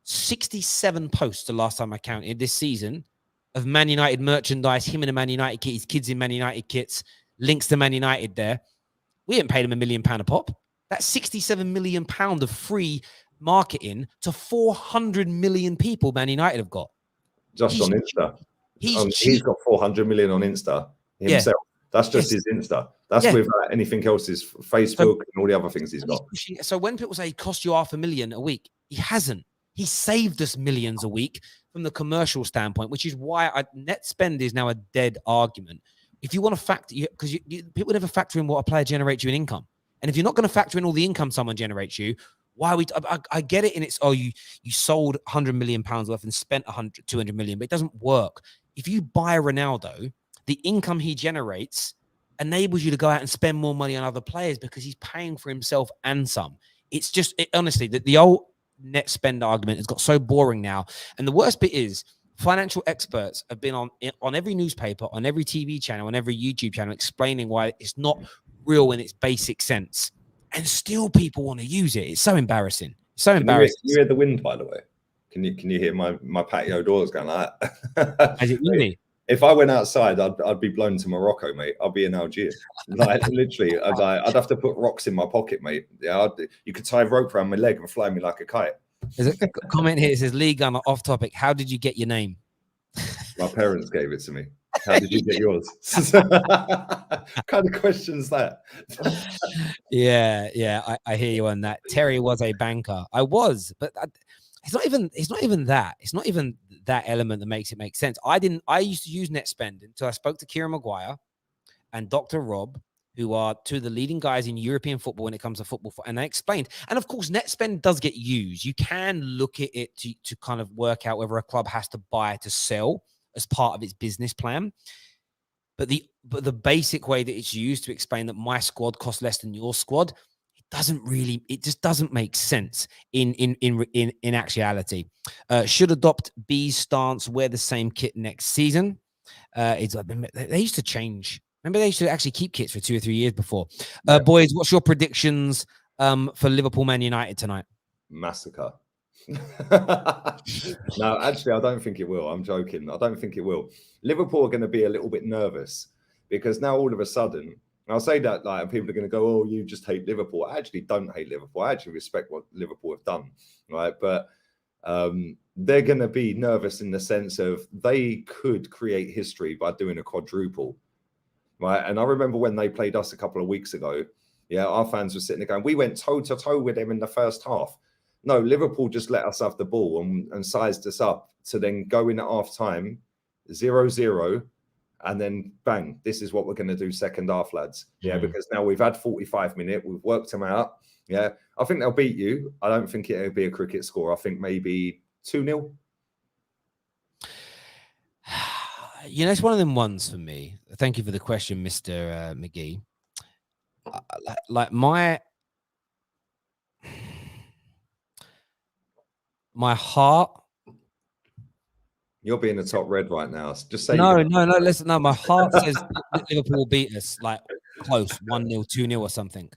67 posts the last time I counted this season of Man United merchandise, him in a Man United kit, his kids in Man United kits, links to Man United there. We haven't paid him £1 million a pop. That's 67 million pound of free marketing to 400 million people Man United have got. Just on Insta. He's got 400 million on Insta himself. That's just his Insta. That's without anything else, is Facebook and all the other things he's got. So when people say it costs you £500,000 a week, he hasn't. He saved us millions a week from the commercial standpoint, which is why net spend is now a dead argument. If you want to factor, because people never factor in what a player generates you in income. And if you're not going to factor in all the income someone generates you, why are we? I get it. And it's, you sold £100 million worth and spent 200 million, but it doesn't work. If you buy Ronaldo, the income he generates enables you to go out and spend more money on other players because he's paying for himself and some. It's just, honestly, the old net spend argument has got so boring now. And the worst bit is financial experts have been on every newspaper, on every TV channel, on every YouTube channel explaining why it's not real in its basic sense. And still people want to use it. It's so embarrassing. So embarrassing. You hear the wind, by the way? Can you hear my patio doors going like that? Is it windy? If I went outside, I'd be blown to Morocco, mate. I'd be in Algiers. Like literally, I'd have to put rocks in my pocket, mate. Yeah, you could tie a rope around my leg and fly me like a kite. There's a comment here. It says, Lee Gunner, off topic. How did you get your name? My parents gave it to me. How did you get yours? What kind of questions that? Yeah. I hear you on that. Terry was a banker. I was, but it's not even that. It's not even that element that makes it make sense. I used to use net spend until I spoke to Kieran Maguire and Dr. Rob who are two of the leading guys in European football when it comes to football. And they explained, and of course, net spend does get used. You can look at it to kind of work out whether a club has to buy to sell as part of its business plan. But the basic way that it's used to explain that my squad costs less than your squad, it just doesn't make sense in actuality. Should adopt B's stance, wear the same kit next season. They used to change. Remember, they used to actually keep kits for 2 or 3 years before. Boys, what's your predictions for Liverpool Man United tonight? Massacre. No, actually, I don't think it will. I'm joking. I don't think it will. Liverpool are going to be a little bit nervous because now all of a sudden, I'll say that like, and people are going to go, "Oh, you just hate Liverpool." I actually don't hate Liverpool. I actually respect what Liverpool have done, right? But they're going to be nervous in the sense of they could create history by doing a quadruple, right? And I remember when they played us a couple of weeks ago, yeah, our fans were sitting there going, "We went toe to toe with them in the first half." No, Liverpool just let us have the ball and sized us up to then go in at half time, 0-0, and then bang, this is what we're going to do second half, lads. Yeah, because now we've had 45 minutes, we've worked them out. Yeah, I think they'll beat you. I don't think it'll be a cricket score. I think maybe 2-0. You know, it's one of them ones for me. Thank you for the question, Mr. McGee. Like my heart. You're being the top red right now. Just say no. Listen, no. My heart says Liverpool will beat us, like close, 1-0, 2-0, or something.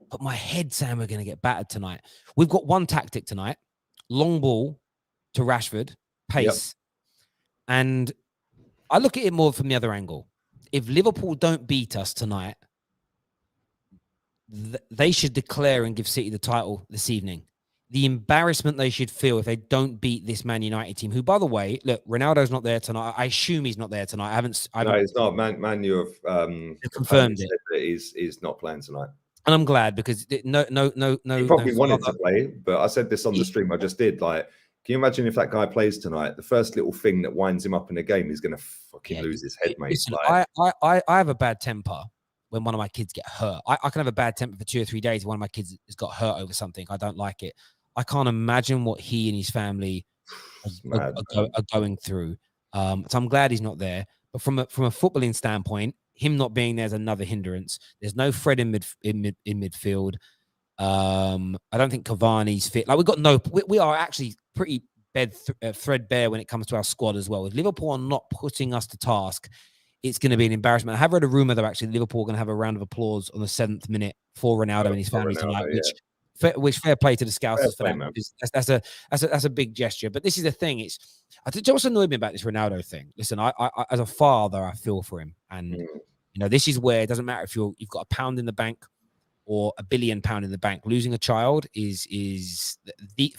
But my head saying we're going to get battered tonight. We've got one tactic tonight: long ball to Rashford, pace, and I look at it more from the other angle. If Liverpool don't beat us tonight, they should declare and give City the title this evening. The embarrassment they should feel if they don't beat this Man United team, who, by the way, look, Ronaldo's not there tonight. I assume he's not there tonight. I haven't no, it's not. Man, you have confirmed it. That he's not playing tonight. And I'm glad because no. He probably wanted to play, but I said this on the stream I just did. Like, can you imagine if that guy plays tonight? The first little thing that winds him up in the game, he's going to fucking lose his head, mate. Listen, I have a bad temper when one of my kids get hurt. I can have a bad temper for 2 or 3 days. One of my kids has got hurt over something. I don't like it. I can't imagine what he and his family are going through. So I'm glad he's not there. But from a footballing standpoint, him not being there is another hindrance. There's no Fred in midfield. I don't think Cavani's fit. Like we are actually pretty threadbare when it comes to our squad as well. If Liverpool are not putting us to task, it's going to be an embarrassment. I have read a rumor that actually Liverpool are going to have a round of applause on the 7th minute for Ronaldo and his family tonight, which fair play to the Scousers for that. That's a big gesture. But this is the thing. I think what's annoyed me about this Ronaldo thing. Listen, I as a father, I feel for him, and you know, this is where it doesn't matter if you've got £1 in the bank or £1 billion in the bank. Losing a child is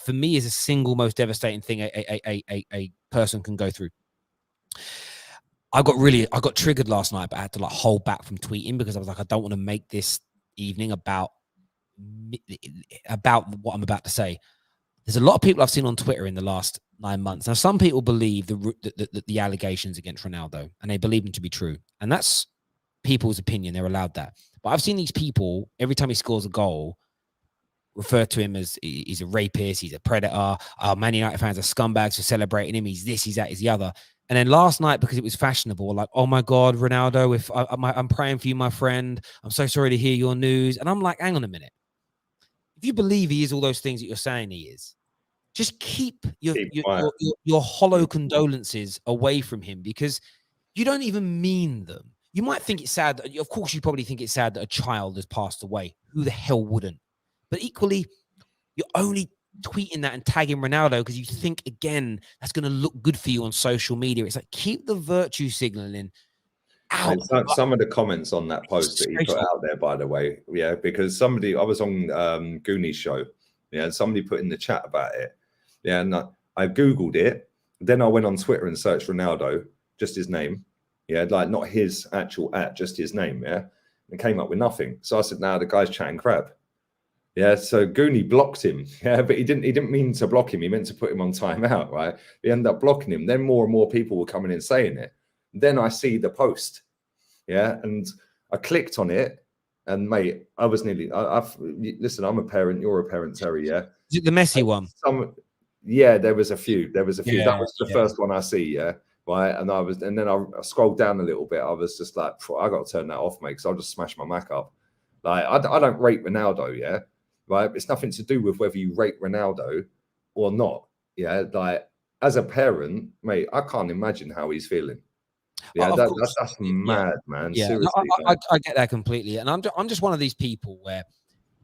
for me is the single most devastating thing a person can go through. I got triggered last night, but I had to like hold back from tweeting because I was like, I don't want to make this evening about what I'm about to say. There's a lot of people I've seen on Twitter in the last 9 months. Now, some people believe the allegations against Ronaldo, and they believe them to be true. And that's people's opinion. They're allowed that. But I've seen these people, every time he scores a goal, refer to him as he's a rapist, he's a predator. Man United fans are scumbags for celebrating him. He's this, he's that, he's the other. And then last night, because it was fashionable, like, oh my God, Ronaldo, if I'm praying for you, my friend. I'm so sorry to hear your news. And I'm like, hang on a minute. If you believe he is all those things that you're saying he is, just keep your hollow condolences away from him because you don't even mean them. You might think it's sad. Of course, you probably think it's sad that a child has passed away. Who the hell wouldn't? But equally, you're only tweeting that and tagging Ronaldo because you think, again, that's going to look good for you on social media. It's like, keep the virtue signaling out. Some of the comments on that post that he put out there, by the way, yeah, because I was on Goonie's show, yeah, and somebody put in the chat about it, yeah, and I Googled it, then I went on Twitter and searched Ronaldo, just his name, yeah, like not his actual just his name, yeah, and came up with nothing. So I said, the guy's chatting crap. Yeah, so Goonie blocked him. Yeah, but he didn't mean to block him. He meant to put him on timeout, right? He ended up blocking him. Then more and more people were coming in saying it. Then I see the post. Yeah, and I clicked on it, and mate, I was nearly. Listen, I'm a parent. You're a parent, Terry. Yeah. Is it the Messi one? Yeah, there was a few. There was a few. Yeah, That was the first one I see. Yeah. Right. And then I scrolled down a little bit. I was just like, I got to turn that off, mate, because I'll just smash my Mac up. Like, I don't rate Ronaldo. Yeah. Right. It's nothing to do with whether you rate Ronaldo or not. Yeah. Like, as a parent, mate, I can't imagine how he's feeling. Yeah, that's mad, man. Yeah, Seriously, no, I get that completely, and I'm just one of these people where,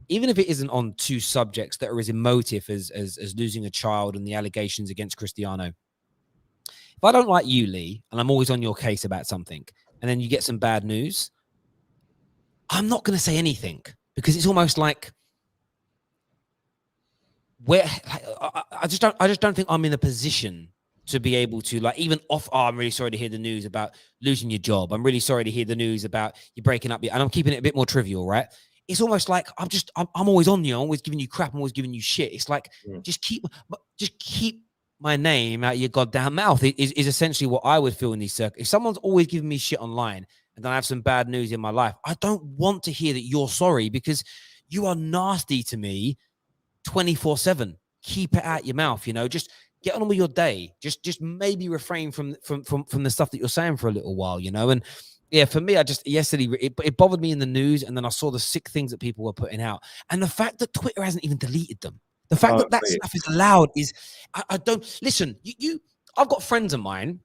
even if it isn't on two subjects that are as emotive as losing a child and the allegations against Cristiano, if I don't like you, Lee, and I'm always on your case about something, and then you get some bad news, I'm not going to say anything, because it's almost like, where I just don't think I'm in a position to be able to, like, even off. Oh, I'm really sorry to hear the news about losing your job. I'm really sorry to hear the news about you breaking up. And I'm keeping it a bit more trivial, right? It's almost like I'm always on you. I'm always giving you crap. I'm always giving you shit. It's like, just keep my name out of your goddamn mouth. Is essentially what I would feel in these circles. If someone's always giving me shit online and then I have some bad news in my life, I don't want to hear that you're sorry, because you are nasty to me 24/7. Keep it out your mouth, just get on with your day. Just maybe refrain from the stuff that you're saying for a little while, And yeah, for me, yesterday it bothered me in the news, and then I saw the sick things that people were putting out, and the fact that Twitter hasn't even deleted them. The fact that stuff is allowed is, I don't listen. I've got friends of mine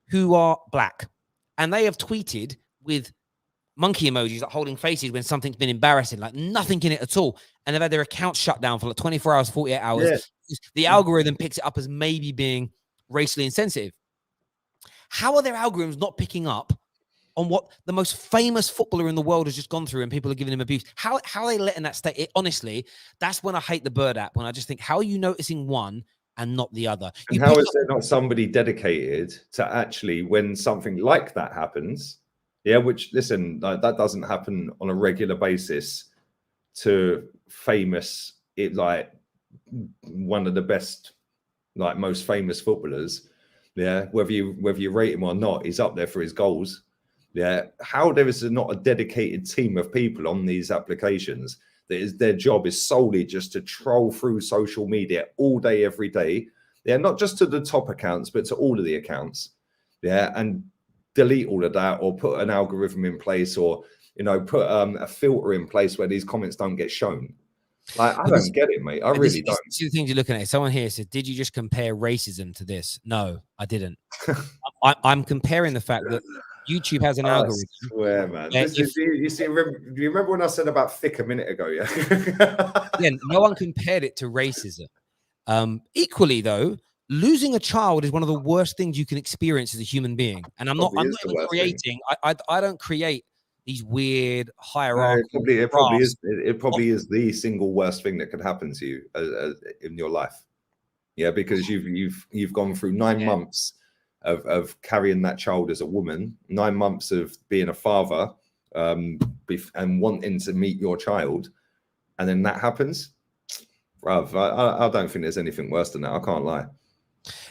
who are black, and they have tweeted with monkey emojis, like holding faces when something's been embarrassing, like nothing in it at all. And they've had their accounts shut down for like 24 hours, 48 hours. Yeah. The algorithm picks it up as maybe being racially insensitive. How are their algorithms not picking up on what the most famous footballer in the world has just gone through, and people are giving him abuse? How are they letting that stay? Honestly, that's when I hate the Bird app, when I just think, how are you noticing one and not the other? And how is there not somebody dedicated to actually, when something like that happens, which, listen, that doesn't happen on a regular basis to famous, like one of the best, like most famous footballers, whether you rate him or not, he's up there for his goals. How there is not a dedicated team of people on these applications that their job is solely just to troll through social media all day, every day, not just to the top accounts, but to all of the accounts, and delete all of that, or put an algorithm in place, or put a filter in place where these comments don't get shown. Like, I don't get it, mate. I really don't. See the things you're looking at. Someone here said, "Did you just compare racism to this?" No, I didn't. I'm comparing the fact that YouTube has an algorithm. I swear, man. Do you remember when I said about thick a minute ago? Yeah. No one compared it to racism. Equally, though, losing a child is one of the worst things you can experience as a human being. And I'm not even creating. I don't create these weird hierarchical. It probably is the single worst thing that could happen to you in your life. Yeah, because you've gone through 9 months of carrying that child as a woman, 9 months of being a father, and wanting to meet your child, and then that happens. Bruv, I don't think there's anything worse than that. I can't lie.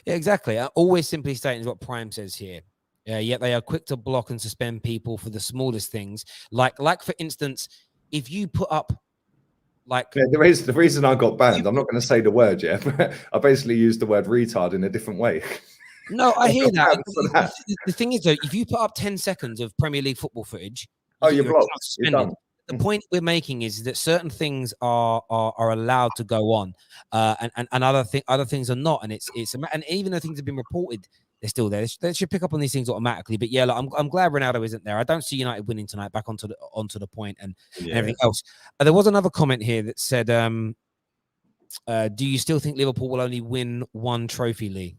Yeah, exactly. Always simply stating what Prime says here. Yet they are quick to block and suspend people for the smallest things. Like for instance, if you put up the reason I got banned, I'm not going to say the word yet, but I basically used the word retard in a different way. No, I hear that. The thing is, though, if you put up 10 seconds of Premier League football footage, you're blocked. You're done. The point we're making is that certain things are allowed to go on, and other things are not. And and even though things have been reported, they're still there. They should pick up on these things automatically. But yeah, look, I'm glad Ronaldo isn't there. I don't see United winning tonight. Back onto the point and everything else. There was another comment here that said, "Do you still think Liverpool will only win one trophy, Lee?"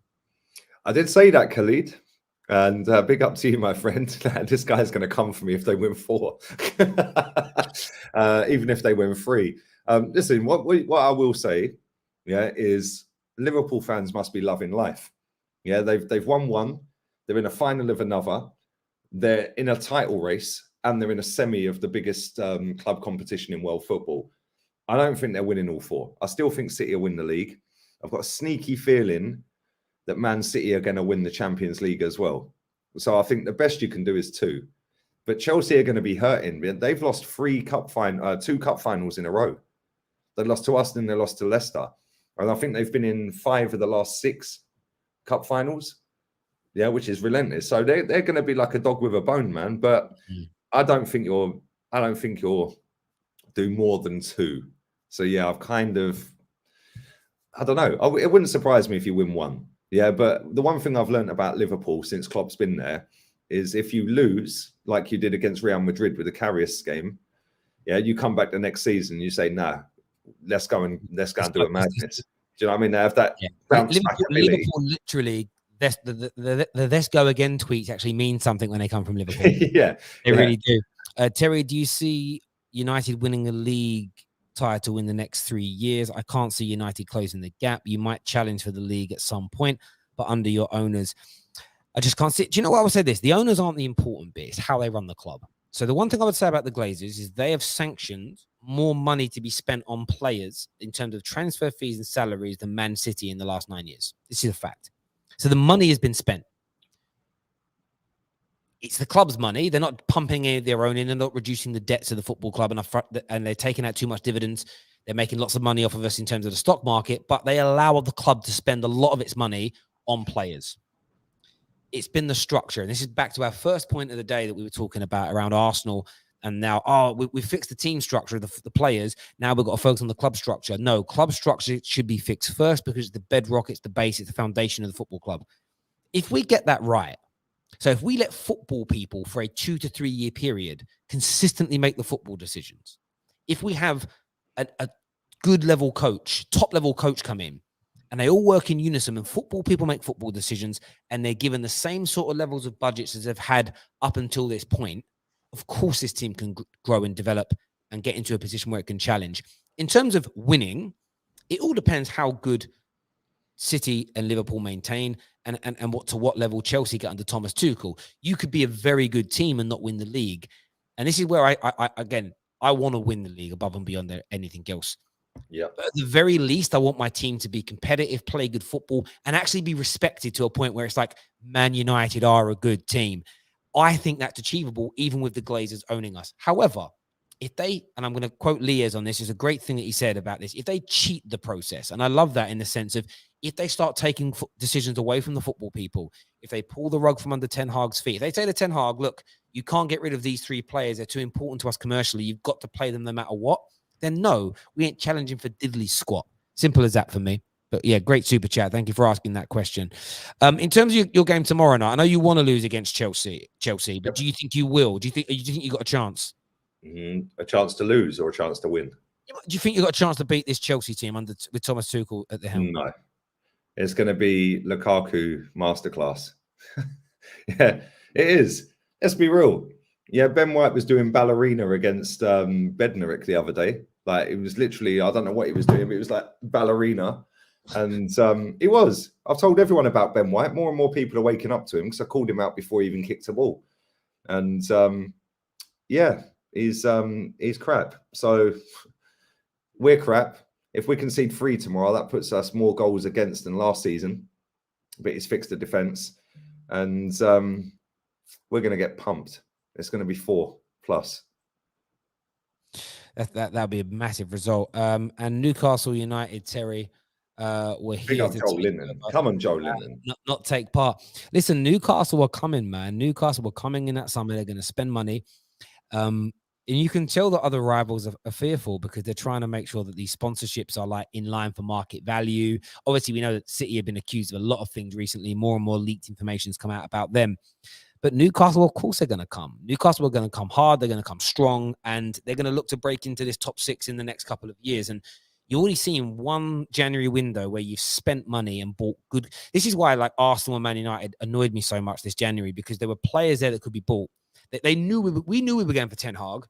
I did say that, Khalid. And big up to you, my friend. This guy's going to come for me if they win 4, even if they win 3. Listen, what I will say, is Liverpool fans must be loving life. Yeah, they've won 1. They're in a final of another. They're in a title race, and they're in a semi of the biggest club competition in world football. I don't think they're winning all 4. I still think City will win the league. I've got a sneaky feeling that Man City are going to win the Champions League as well. So I think the best you can do is 2. But Chelsea are going to be hurting. They've lost two cup finals in a row. They lost to us, then they lost to Leicester. And I think they've been in 5 of the last 6 cup finals. Yeah, which is relentless. So they're going to be like a dog with a bone, man. But I don't think you'll do more than 2. So yeah, I don't know. It wouldn't surprise me if you win 1. Yeah, but the one thing I've learned about Liverpool since Klopp's been there is if you lose, like you did against Real Madrid with the Carrius game, yeah, you come back the next season, you say, nah, let's go and do a madness. Do you know what I mean? They have that bounce back ability. Liverpool literally, the let's go again tweets actually mean something when they come from Liverpool. Yeah, they really do. Terry, do you see United winning a league title in the next 3 years? I can't see United closing the gap. You might challenge for the league at some point, but under your owners, I just can't see it. Do you know what I would say this? The owners aren't the important bit. It's how they run the club. So the one thing I would say about the Glazers is they have sanctioned more money to be spent on players in terms of transfer fees and salaries than Man City in the last 9 years. This is a fact. So the money has been spent. It's the club's money. They're not pumping any of their own in. They're not reducing the debts of the football club and they're taking out too much dividends. They're making lots of money off of us in terms of the stock market, but they allow the club to spend a lot of its money on players. It's been the structure. And this is back to our first point of the day that we were talking about around Arsenal. And now, we fixed the team structure of the players. Now we've got to focus on the club structure. No, club structure should be fixed first because it's the bedrock, it's the base, it's the foundation of the football club. If we get that right, so if we let football people for a 2 to 3 year period consistently make the football decisions, if we have a good level coach, top level coach come in, and they all work in unison, and football people make football decisions, and they're given the same sort of levels of budgets as they've had up until this point, of course this team can grow and develop and get into a position where it can challenge. In terms of winning, it all depends how good City and Liverpool maintain and what level Chelsea get under Thomas Tuchel. You could be a very good team and not win the league. And this is where I want to win the league above and beyond anything else. Yeah. But at the very least, I want my team to be competitive, play good football, and actually be respected to a point where it's like Man United are a good team. I think that's achievable, even with the Glazers owning us. However, if they, and I'm going to quote Liaz on this, is a great thing that he said about this, if they cheat the process, and I love that in the sense of if they start taking decisions away from the football people, if they pull the rug from under Ten Hag's feet, if they say to Ten Hag, look, you can't get rid of these 3 players, they're too important to us commercially, you've got to play them no matter what, then no, we ain't challenging for diddly squat. Simple as that for me. But yeah, great super chat. Thank you for asking that question. In terms of your game tomorrow night, I know you want to lose against Chelsea, but do you think you will? Do you think you got a chance? A chance to lose or a chance to win? Do you think you got a chance to beat this Chelsea team with Thomas Tuchel at the helm? No. It's going to be Lukaku masterclass. Yeah, it is. Let's be real. Yeah, Ben White was doing ballerina against Bednarek the other day. Like, it was literally, I don't know what he was doing, but it was like ballerina. And he was. I've told everyone about Ben White. More and more people are waking up to him because I called him out before he even kicked a ball. And yeah, he's crap. So we're crap. If we concede 3 tomorrow, that puts us more goals against than last season. But he's fixed the defense. And we're going to get pumped. It's going to be 4+. That'll be a massive result. And Newcastle United, Terry, were here to Joe Linton. Come on, Joe Linton. Not take part. Listen, Newcastle are coming, man. Newcastle were coming in that summer. They're going to spend money. And you can tell that other rivals are fearful because they're trying to make sure that these sponsorships are like in line for market value. Obviously, we know that City have been accused of a lot of things recently. More and more leaked information has come out about them. But Newcastle, of course, they're going to come. Newcastle are going to come hard. They're going to come strong. And they're going to look to break into this top 6 in the next couple of years. And you're already seeing one January window where you've spent money and bought good. This is why like Arsenal and Man United annoyed me so much this January, because there were players there that could be bought. We knew we were going for Ten Hag.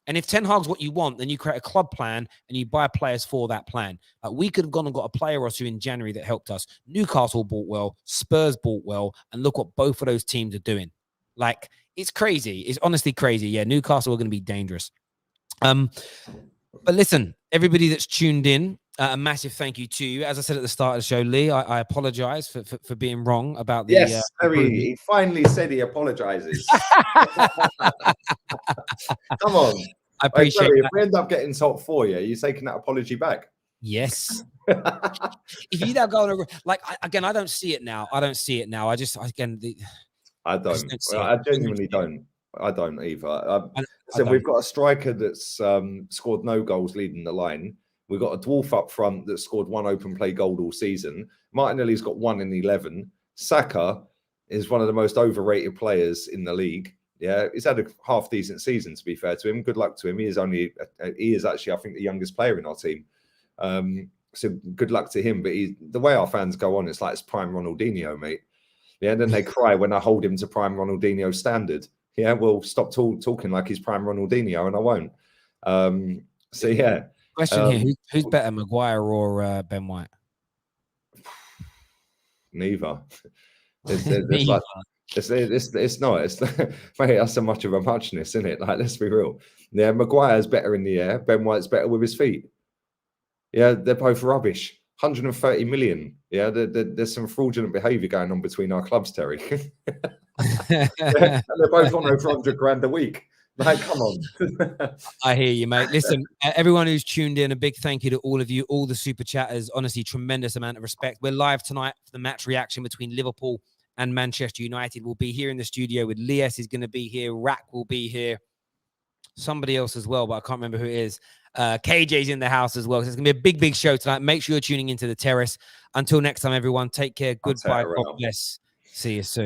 And if Ten Hag's what you want, then you create a club plan and you buy players for that plan. We could have gone and got a player or 2 in January that helped us. Newcastle bought well, Spurs bought well, and look what both of those teams are doing. Like, it's crazy. It's honestly crazy. Yeah, Newcastle are going to be dangerous. But listen, everybody that's tuned in, A massive thank you to you. As I said at the start of the show, Lee, I apologize for being wrong about the Yes, Terry, he finally said he apologizes. Come on. I appreciate Terry, that. if we end up getting top 4, yeah, you're taking that apology back? Yes. If you now go on again, I don't see it now. I don't see it now. I don't. I genuinely don't. I don't either. So we've got a striker that's scored no goals leading the line. We've got a dwarf up front that scored 1 open play goal all season. Martinelli's got 1 in 11. Saka is one of the most overrated players in the league. Yeah, he's had a half decent season, to be fair to him. Good luck to him. He is actually, I think, the youngest player in our team. So good luck to him. But the way our fans go on, it's like it's prime Ronaldinho, mate. Yeah, and then they cry when I hold him to prime Ronaldinho standard. Yeah, well, stop talking like he's prime Ronaldinho, and I won't. So yeah. Question here: Who's better, Maguire or Ben White? Neither. It's not. It's mate, that's so much of a muchness, isn't it? Like, let's be real. Yeah, Maguire's better in the air. Ben White's better with his feet. Yeah, they're both rubbish. 130 million. Yeah, there's some fraudulent behaviour going on between our clubs, Terry. Yeah, and they're both on over 100 grand a week. Like, come on. I hear you, mate. Listen, everyone who's tuned in, a big thank you to all of you, all the super chatters. Honestly, tremendous amount of respect. We're live tonight for the match reaction between Liverpool and Manchester United. We'll be here in the studio with Lies is going to be here. Rack will be here. Somebody else as well, but I can't remember who it is. KJ's in the house as well. So it's going to be a big, big show tonight. Make sure you're tuning into the Terrace. Until next time, everyone, take care. Goodbye. God bless. See you soon.